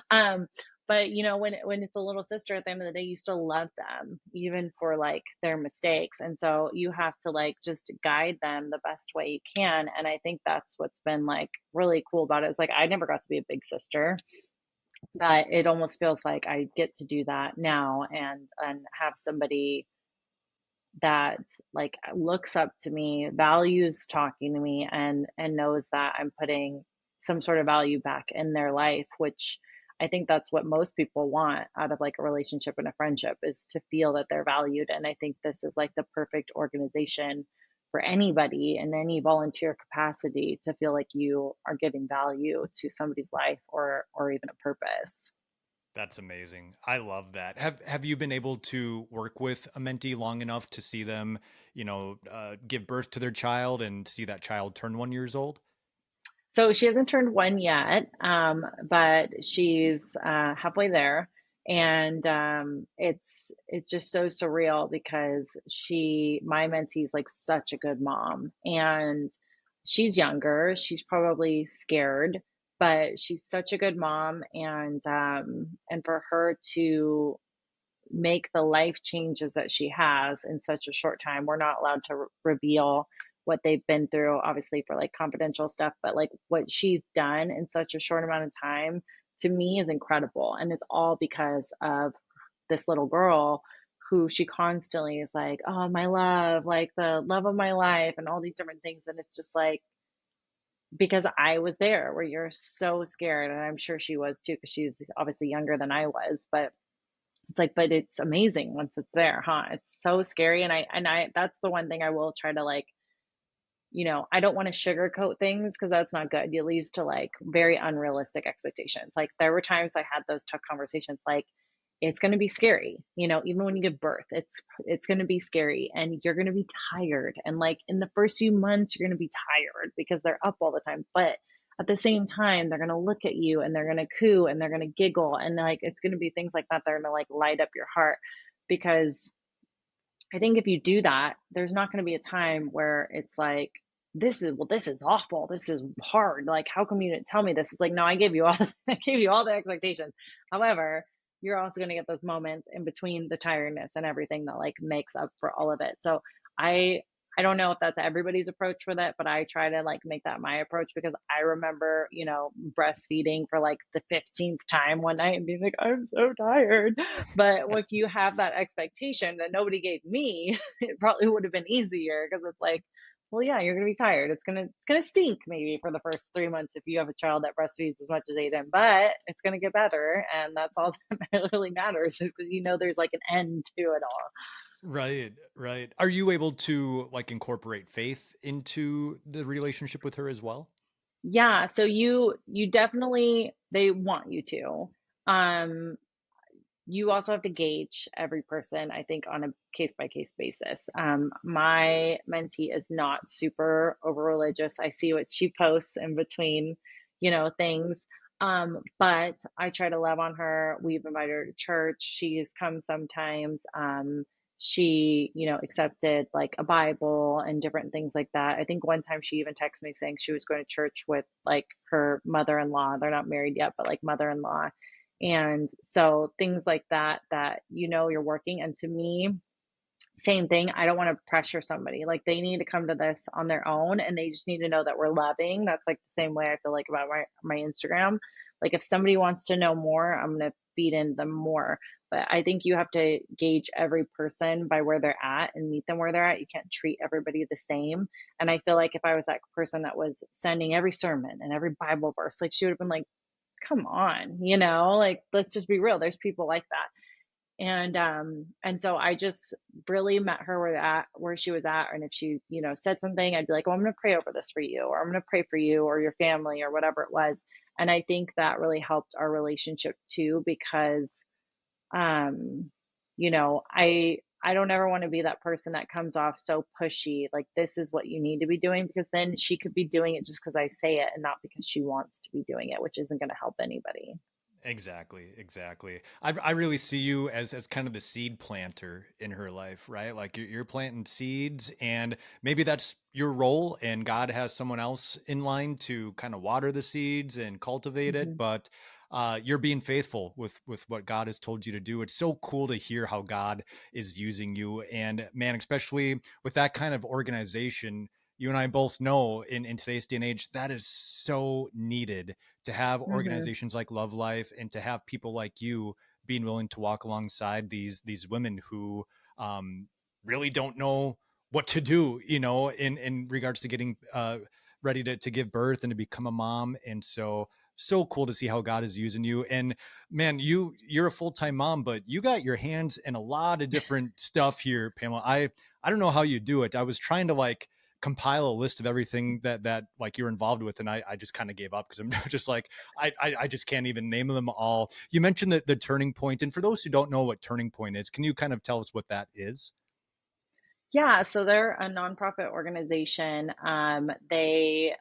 um but when it's a little sister, at the end of the day you still love them even for like their mistakes, and so you have to like just guide them the best way you can. And I think that's what's been like really cool about it. It's like I never got to be a big sister, but it almost feels like I get to do that now and have somebody that like looks up to me, values talking to me, and knows that I'm putting some sort of value back in their life, which I think that's what most people want out of like a relationship and a friendship, is to feel that they're valued. And I think this is like the perfect organization for anybody in any volunteer capacity to feel like you are giving value to somebody's life or even a purpose. That's amazing. I love that. Have you been able to work with a mentee long enough to see them, give birth to their child and see that child turn 1 years old? So she hasn't turned one yet, but she's halfway there, and it's just so surreal because my mentee is like such a good mom, and she's younger. She's probably scared, but she's such a good mom, and for her to make the life changes that she has in such a short time. We're not allowed to reveal what they've been through, obviously, for like confidential stuff, but like what she's done in such a short amount of time to me is incredible. And it's all because of this little girl who she constantly is like, oh, my love, like the love of my life, and all these different things. And it's just like, because I was there where you're so scared. And I'm sure she was too, because she's obviously younger than I was, but it's like, but it's amazing once it's there, huh? It's so scary. And I that's the one thing I will try to like, I don't want to sugarcoat things because that's not good. It leads to like very unrealistic expectations. Like there were times I had those tough conversations, like it's going to be scary, even when you give birth, it's going to be scary and you're going to be tired. And like in the first few months, you're going to be tired because they're up all the time. But at the same time, they're going to look at you and they're going to coo and they're going to giggle. And like, it's going to be things like that that are going to like light up your heart. Because I think if you do that, there's not going to be a time where it's like, this is awful. This is hard. Like, how come you didn't tell me this? It's like, no, I gave you all, I gave you all the expectations. However, you're also going to get those moments in between the tiredness and everything that like makes up for all of it. So I I don't know if that's everybody's approach with it, but I try to like make that my approach because I remember, breastfeeding for like the 15th time one night and being like, I'm so tired. But if you have that expectation that nobody gave me, it probably would have been easier because it's like, well, yeah, you're gonna be tired. It's gonna stink maybe for the first 3 months if you have a child that breastfeeds as much as Aiden, but it's gonna get better, and that's all that really matters is because there's like an end to it all. Right, right. Are you able to like incorporate faith into the relationship with her as well? Yeah, so you definitely they want you to. Um, you also have to gauge every person, I think, on a case by case basis. My mentee is not super over religious. I see what she posts in between, things. But I try to love on her. We've invited her to church. She's come sometimes. She, accepted like a Bible and different things like that. I think one time she even texted me saying she was going to church with like her mother-in-law. They're not married yet, but like mother-in-law, and so things like that, you're working. And to me, same thing. I don't want to pressure somebody. Like they need to come to this on their own and they just need to know that we're loving. That's like the same way I feel like about my Instagram. Like if somebody wants to know more, I'm going to feed in them more. But I think you have to gauge every person by where they're at and meet them where they're at. You can't treat everybody the same. And I feel like if I was that person that was sending every sermon and every Bible verse, like she would have been like, come on, like let's just be real. There's people like that. And so I just really met her where she was at. And if she, said something, I'd be like, well, I'm gonna pray over this for you, or I'm gonna pray for you or your family or whatever it was. And I think that really helped our relationship too, because um, I don't ever want to be that person that comes off so pushy, like this is what you need to be doing, because then she could be doing it just because I say it and not because she wants to be doing it, which isn't going to help anybody. Exactly, exactly. I really see you as kind of the seed planter in her life, right? Like you're planting seeds, and maybe that's your role, and God has someone else in line to kind of water the seeds and cultivate it. Hmm. But you're being faithful with what God has told you to do. It's so cool to hear how God is using you, and man, especially with that kind of organization. You and I both know in today's day and age that is so needed, to have Hmm. organizations like Love Life and to have people like you being willing to walk alongside these women who um, really don't know what to do, in regards to getting ready to give birth and to become a mom. And so cool to see how God is using you. And man, you're a full-time mom, but you got your hands in a lot of different stuff here, Pamela. I don't know how you do it. I was trying to like compile a list of everything that like you're involved with, and I just kind of gave up because I'm just like I just can't even name them all. You mentioned the turning point, and for those who don't know what turning point is, can you kind of tell us what that is? Yeah, so they're a nonprofit organization. Always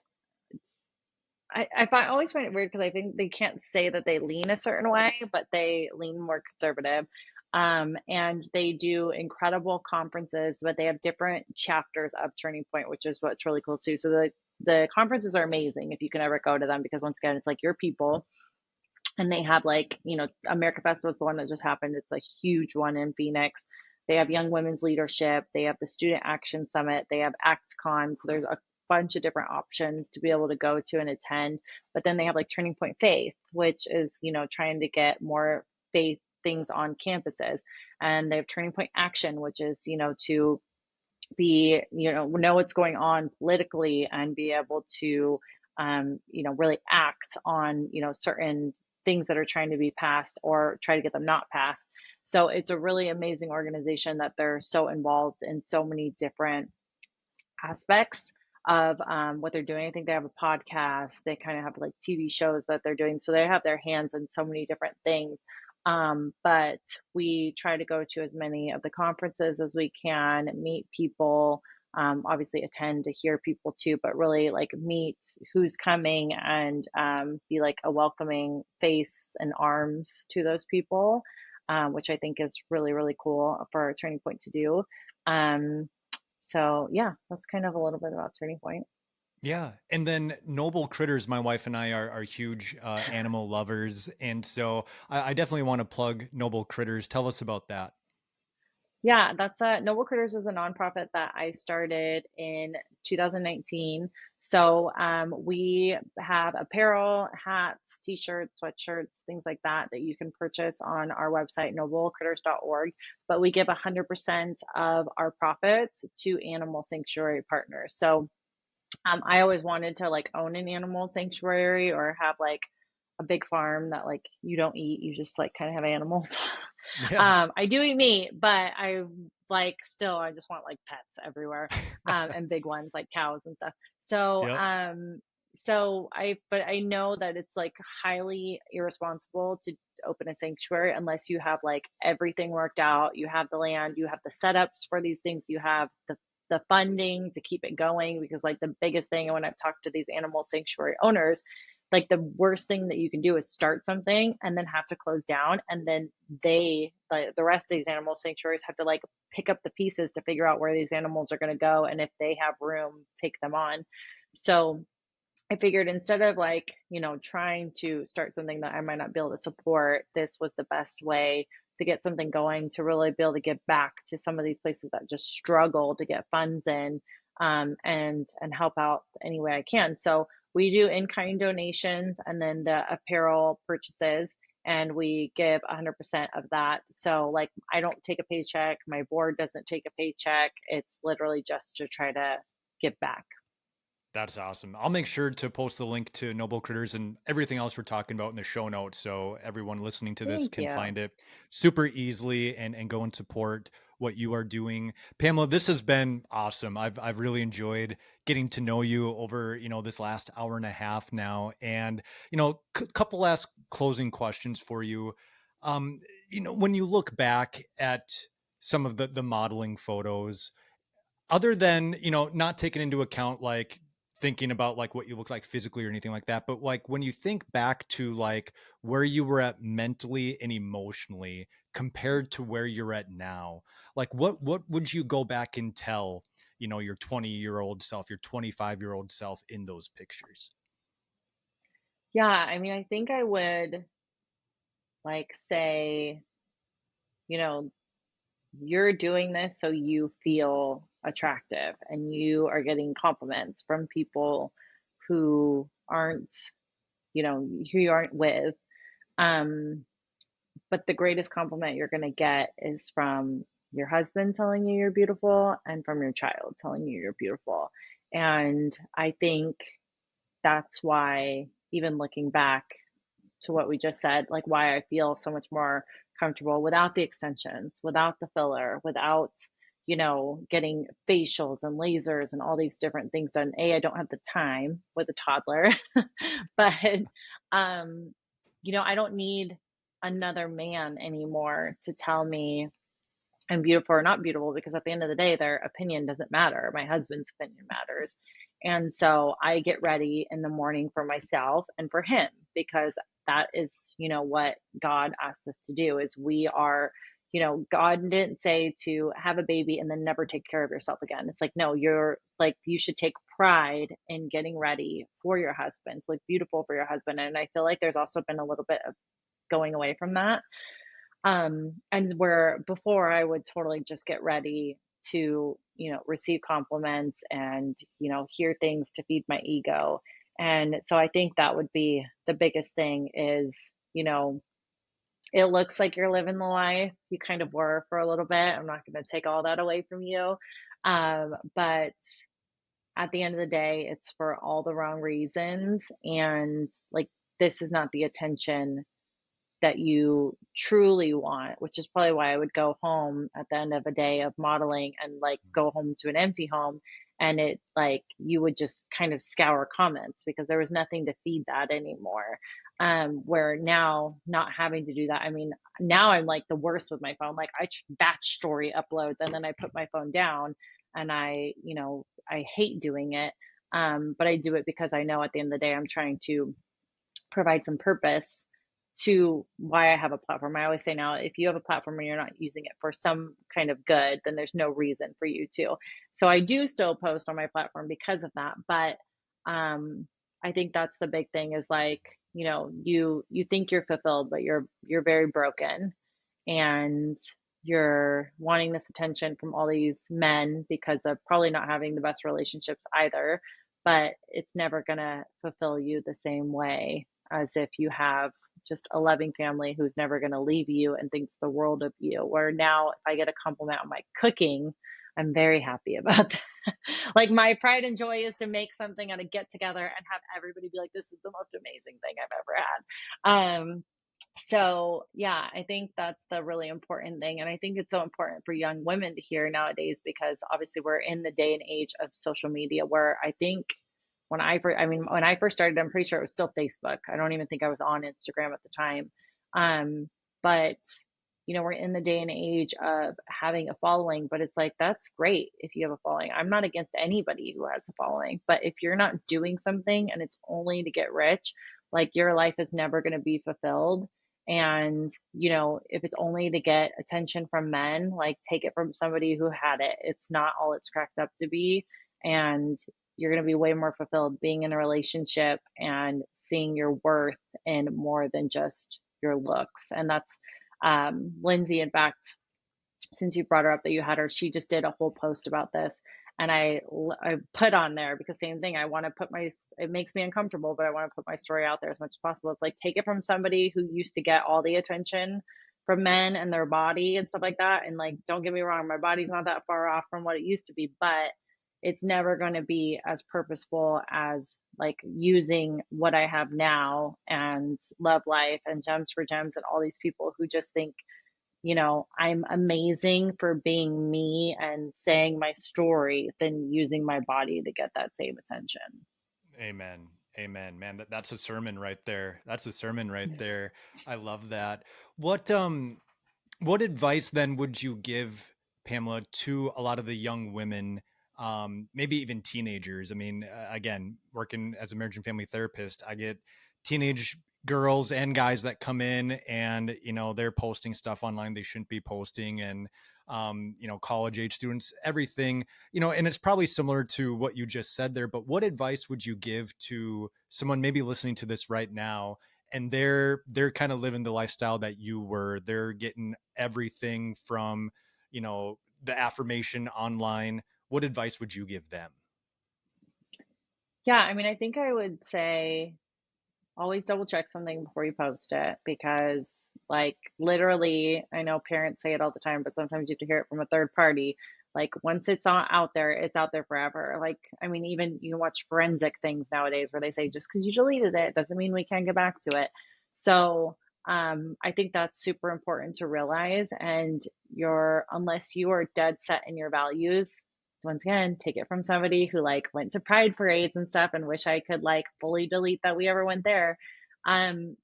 find it weird because I think they can't say that they lean a certain way, but they lean more conservative. And they do incredible conferences, but they have different chapters of Turning Point, which is what's really cool too. So the conferences are amazing if you can ever go to them, because once again, it's like your people. And they have like, America Festival is the one that just happened. It's a huge one in Phoenix. They have Young Women's Leadership. They have the Student Action Summit. They have ActCon. So there's a bunch of different options to be able to go to and attend. But then they have like Turning Point Faith, which is, trying to get more faith things on campuses. And they have Turning Point Action, which is, to be, know what's going on politically and be able to, really act on, certain things that are trying to be passed or try to get them not passed. So it's a really amazing organization that they're so involved in so many different aspects of what they're doing. I think they have a podcast. They kind of have like TV shows that they're doing. So they have their hands in so many different things. But we try to go to as many of the conferences as we can, meet people, obviously attend to hear people too, but really like meet who's coming and be like a welcoming face and arms to those people, which I think is really, really cool for Turning Point to do. Um, so yeah, that's kind of a little bit about Turning Point. Yeah. And then Noble Critters, my wife and I are huge animal lovers. And so I definitely want to plug Noble Critters. Tell us about that. Yeah, that's a Noble Critters is a nonprofit that I started in 2019. So we have apparel, hats, t-shirts, sweatshirts, things like that that you can purchase on our website, noblecritters.org. But we give 100% of our profits to animal sanctuary partners. So I always wanted to like own an animal sanctuary or have like a big farm that like you don't eat, you just like kind of have animals. Yeah. I do eat meat, but I like still I just want like pets everywhere, and big ones like cows and stuff. So Yep. but I know that it's like highly irresponsible to open a sanctuary unless you have like everything worked out, you have the land, you have the setups for these things, you have the funding to keep it going. Because like the biggest thing when I've talked to these animal sanctuary owners, like the worst thing that you can do is start something and then have to close down, and then the rest of these animal sanctuaries have to like pick up the pieces to figure out where these animals are going to go and if they have room take them on. So I figured instead of like, trying to start something that I might not be able to support, this was the best way to get something going to really be able to give back to some of these places that just struggle to get funds in, and help out any way I can. So we do in-kind donations and then the apparel purchases, and we give 100% of that. So like I don't take a paycheck, my board doesn't take a paycheck. It's literally just to try to give back. That's awesome. I'll make sure to post the link to Noble Critters and everything else we're talking about in the show notes so everyone listening to this Thank can you. find it super easily and go and support what you are doing. Pamela, this has been awesome. I've really enjoyed getting to know you over, this last hour and a half now. And, couple last closing questions for you. Um, when you look back at some of the modeling photos, other than not taking into account like thinking about like what you look like physically or anything like that, but like when you think back to like where you were at mentally and emotionally compared to where you're at now, like what would you go back and tell your 20-year-old self, your 25-year-old self in those pictures? Yeah, I mean, I think I would like say, you know, you're doing this so you feel attractive and you are getting compliments from people who aren't, who you aren't with. Um, but the greatest compliment you're going to get is from your husband telling you you're beautiful and from your child telling you you're beautiful. And I think that's why, even looking back, to what we just said, like why I feel so much more comfortable without the extensions, without the filler, without, getting facials and lasers and all these different things done. A, I don't have the time with a toddler, but, um, I don't need another man anymore to tell me I'm beautiful or not beautiful, because at the end of the day, their opinion doesn't matter. My husband's opinion matters. And so I get ready in the morning for myself and for him, because that is, what God asked us to do is we are, God didn't say to have a baby and then never take care of yourself again. It's like, no, you're like, you should take pride in getting ready for your husband, to look beautiful for your husband. And I feel like there's also been a little bit of going away from that, and where before I would totally just get ready to, receive compliments and, hear things to feed my ego. And so I think that would be the biggest thing is, it looks like you're living the life you kind of were for a little bit. I'm not going to take all that away from you. But at the end of the day, it's for all the wrong reasons. And like, this is not the attention that you truly want, which is probably why I would go home at the end of a day of modeling and like go home to an empty home. And it like you would just kind of scour comments because there was nothing to feed that anymore. Where now not having to do that, I mean, now I'm like the worst with my phone. Like I batch story uploads and then I put my phone down, and I hate doing it. But I do it because I know at the end of the day, I'm trying to provide some purpose to why I have a platform. I always say now, if you have a platform and you're not using it for some kind of good, then there's no reason for you to. So I do still post on my platform because of that. But I think that's the big thing is like, you think you're fulfilled, but you're very broken. And you're wanting this attention from all these men because of probably not having the best relationships either, but it's never going to fulfill you the same way as if you have just a loving family who's never going to leave you and thinks the world of you. Where now, if I get a compliment on my cooking, I'm very happy about that. Like my pride and joy is to make something at a get together and have everybody be like, this is the most amazing thing I've ever had. So yeah, I think that's the really important thing. And I think it's so important for young women to hear nowadays, because obviously we're in the day and age of social media where I think when I first started, I'm pretty sure it was still Facebook. I don't even think I was on Instagram at the time. Um, but we're in the day and age of having a following, but it's like, that's great if you have a following. I'm not against anybody who has a following, but if you're not doing something and it's only to get rich, like your life is never going to be fulfilled. And, if it's only to get attention from men, like take it from somebody who had it. It's not all it's cracked up to be. And you're going to be way more fulfilled being in a relationship and seeing your worth in more than just your looks. And that's Lindsay, in fact, since you brought her up that you had her, she just did a whole post about this. And I put on there, because same thing, I want to put it makes me uncomfortable, but I want to put my story out there as much as possible. It's like, take it from somebody who used to get all the attention from men and their body and stuff like that. And like, don't get me wrong, my body's not that far off from what it used to be, but it's never going to be as purposeful as like using what I have now and Love Life and Gems for Gems and all these people who just think, I'm amazing for being me and saying my story than using my body to get that same attention. Amen. Amen. Man, that's a sermon right there. That's a sermon right there. I love that. What advice then would you give, Pamela, to a lot of the young women, maybe even teenagers? I mean, again, working as a marriage and family therapist, I get teenage girls and guys that come in and, they're posting stuff online they shouldn't be posting, and, college age students, everything, and it's probably similar to what you just said there, but what advice would you give to someone maybe listening to this right now, and they're kind of living the lifestyle that you were? They're getting everything from, the affirmation online. What advice would you give them? Yeah, I mean, I think I would say always double check something before you post it, because like literally, I know parents say it all the time, but sometimes you have to hear it from a third party. Like once it's out there, it's out there forever. Like, I mean, even you can watch forensic things nowadays where they say just because you deleted it doesn't mean we can't get back to it. So I think that's super important to realize. And unless you are dead set in your values, once again, take it from somebody who like went to pride parades and stuff and wish I could like fully delete that we ever went there. Um,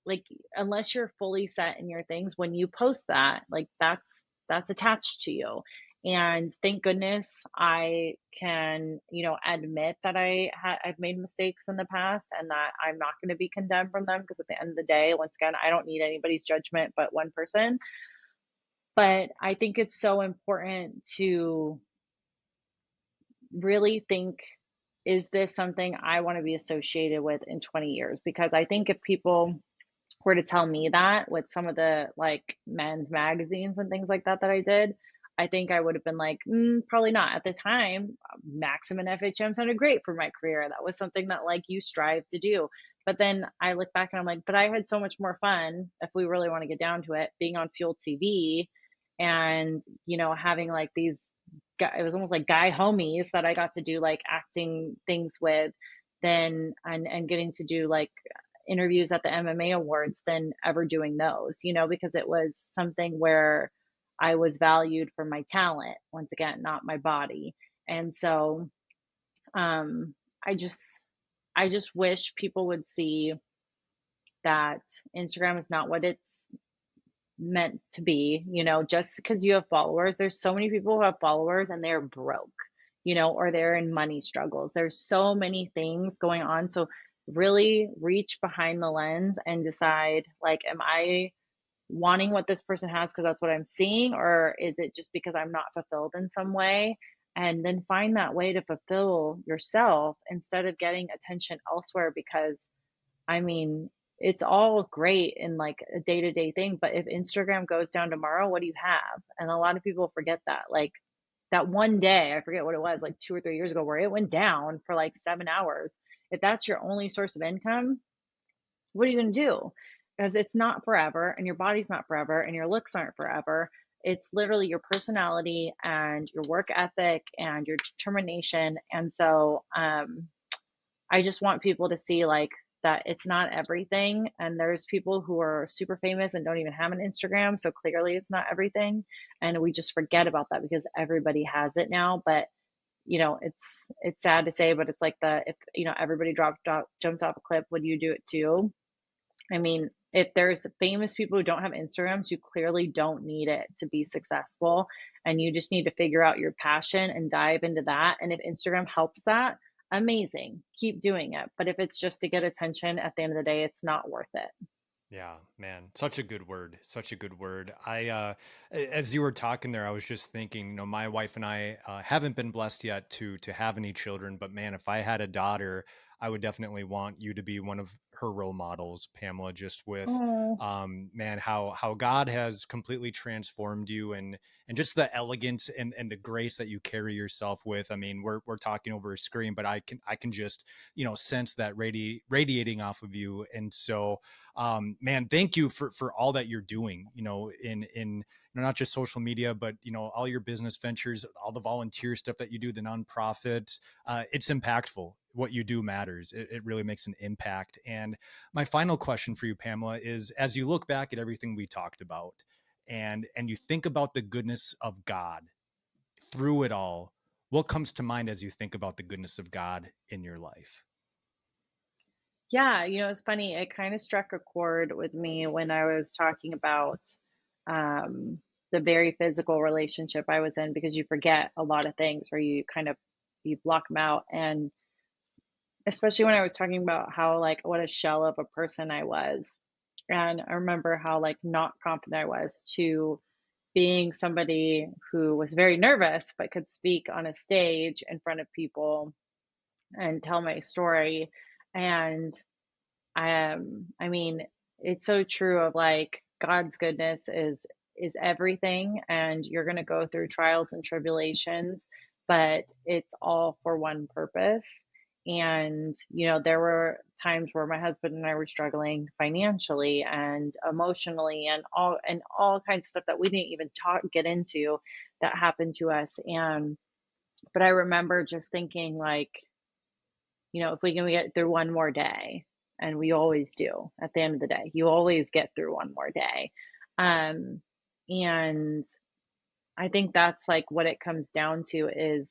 like unless you're fully set in your things, when you post that, like that's attached to you. And thank goodness I can, admit that I've made mistakes in the past and that I'm not going to be condemned from them, because at the end of the day, once again, I don't need anybody's judgment but one person. But I think it's so important to really think, is this something I want to be associated with in 20 years? Because I think if people were to tell me that with some of the like men's magazines and things like that I did, I think I would have been like, probably not. At the time, Maxim and FHM sounded great for my career. That was something that like you strive to do. But then I look back and I'm like, but I had so much more fun, if we really want to get down to it, being on Fuel TV and, having like these, it was almost like guy homies that I got to do like acting things with, then and getting to do like interviews at the MMA awards than ever doing those, because it was something where I was valued for my talent, once again, not my body. And so um I just I just wish people would see that Instagram is not what it's meant to be. Just because you have followers, there's so many people who have followers and they're broke, or they're in money struggles. There's so many things going on. So really reach behind the lens and decide, like, am I wanting what this person has because that's what I'm seeing, or is it just because I'm not fulfilled in some way? And then find that way to fulfill yourself instead of getting attention elsewhere. Because I mean, it's all great in like a day-to-day thing, but if Instagram goes down tomorrow, what do you have? And a lot of people forget that. Like that one day, I forget what it was, like 2 or 3 years ago, where it went down for like 7 hours. If that's your only source of income, what are you going to do? Because it's not forever, and your body's not forever, and your looks aren't forever. It's literally your personality and your work ethic and your determination. And so I just want people to see like that it's not everything. And there's people who are super famous and don't even have an Instagram. So clearly it's not everything. And we just forget about that because everybody has it now. But it's sad to say, but it's like if everybody jumped off a cliff, would you do it too? I mean, if there's famous people who don't have Instagrams, you clearly don't need it to be successful. And you just need to figure out your passion and dive into that. And if Instagram helps that, amazing. Keep doing it. But if it's just to get attention, at the end of the day, it's not worth it. Yeah, man, such a good word. Such a good word. As you were talking there, I was just thinking, my wife and I haven't been blessed yet to have any children, but man, if I had a daughter, I would definitely want you to be one of her role models, Pamela, just with, Oh, man, how God has completely transformed you and just the elegance and the grace that you carry yourself with. I mean, we're talking over a screen, but I can just, sense that radiating off of you. And so, man, thank you for all that you're doing, in not just social media, but all your business ventures, all the volunteer stuff that you do, the nonprofits. It's impactful. What you do matters. It really makes an impact. And my final question for you, Pamela, is as you look back at everything we talked about and you think about the goodness of God through it all, what comes to mind as you think about the goodness of God in your life? yeah. It's funny. It kind of struck a chord with me when I was talking about um, the very physical relationship I was in, because you forget a lot of things, or you block them out. And especially when I was talking about how like what a shell of a person I was. And I remember how like not confident I was, to being somebody who was very nervous but could speak on a stage in front of people and tell my story. And I mean, it's so true of like God's goodness is everything, and you're going to go through trials and tribulations, but it's all for one purpose. And there were times where my husband and I were struggling financially and emotionally and all kinds of stuff that we didn't even get into, that happened to us. And but I remember just thinking like, if we can get through one more day, and we always do at the end of the day, you always get through one more day. Um, and I think that's like what it comes down to is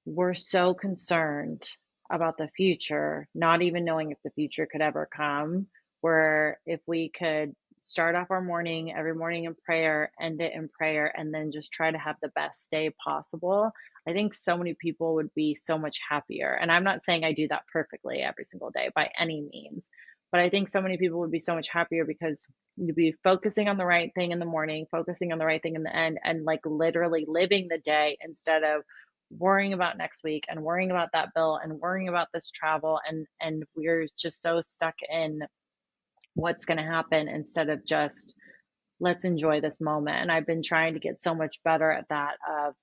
we're so concerned about the future, not even knowing if the future could ever come, where if we could start off our morning every morning in prayer, end it in prayer, and then just try to have the best day possible, I think so many people would be so much happier. And I'm not saying I do that perfectly every single day by any means, but I think so many people would be so much happier because you'd be focusing on the right thing in the morning, focusing on the right thing in the end, and like literally living the day instead of worrying about next week and worrying about that bill and worrying about this travel. And we're just so stuck in what's going to happen instead of just let's enjoy this moment. And I've been trying to get so much better at that of,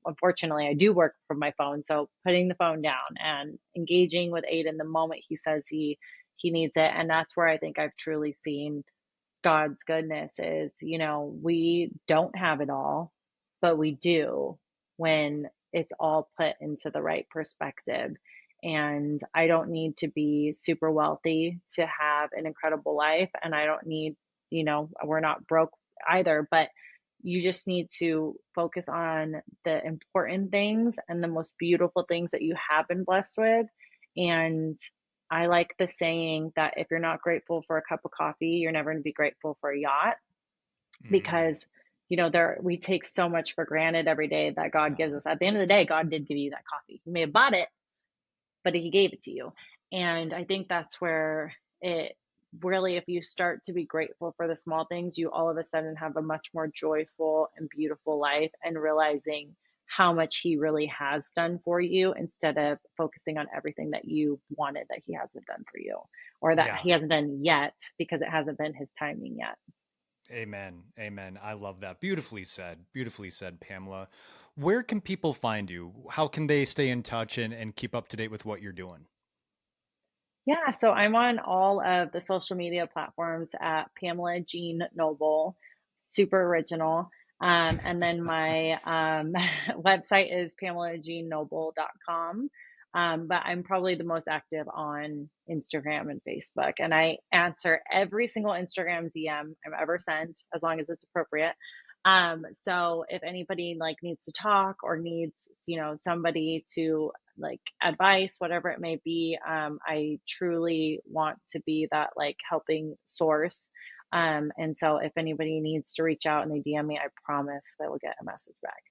unfortunately I do work from my phone, so putting the phone down and engaging with Aiden the moment he says he needs it. And that's where I think I've truly seen God's goodness is, we don't have it all, but we do when it's all put into the right perspective. And I don't need to be super wealthy to have an incredible life. And I don't need, we're not broke either, but you just need to focus on the important things and the most beautiful things that you have been blessed with. And I like the saying that if you're not grateful for a cup of coffee, you're never going to be grateful for a yacht, Mm, because we take so much for granted every day that God yeah. gives us. At the end of the day, God did give you that coffee. You may have bought it, but he gave it to you. And I think that's where it really, if you start to be grateful for the small things, you all of a sudden have a much more joyful and beautiful life, and realizing how much he really has done for you instead of focusing on everything that you wanted that he hasn't done for you or that Yeah. he hasn't done yet because it hasn't been his timing yet. Amen. Amen. I love that. Beautifully said. Beautifully said, Pamela. Where can people find you? How can they stay in touch and keep up to date with what you're doing? Yeah, so I'm on all of the social media platforms at Pamela Jean Noble, super original. And then my website is PamelaJeanNoble.com. But I'm probably the most active on Instagram and Facebook. And I answer every single Instagram DM I'm ever sent, as long as it's appropriate. So if anybody like needs to talk or needs, somebody to like advice, whatever it may be, I truly want to be that like helping source. And so if anybody needs to reach out and they DM me, I promise they will get a message back.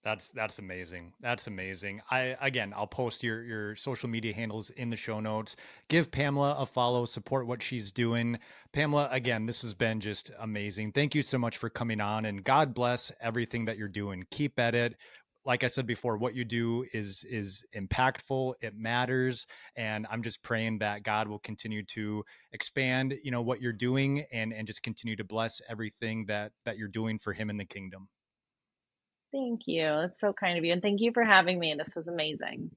That's amazing. That's amazing. I'll post your social media handles in the show notes. Give Pamela a follow, support what she's doing. Pamela, again, this has been just amazing. Thank you so much for coming on, and God bless everything that you're doing. Keep at it. Like I said before, what you do is impactful. It matters, and I'm just praying that God will continue to expand, what you're doing, and just continue to bless everything that you're doing for Him in the kingdom. Thank you. That's so kind of you. And thank you for having me. This was amazing.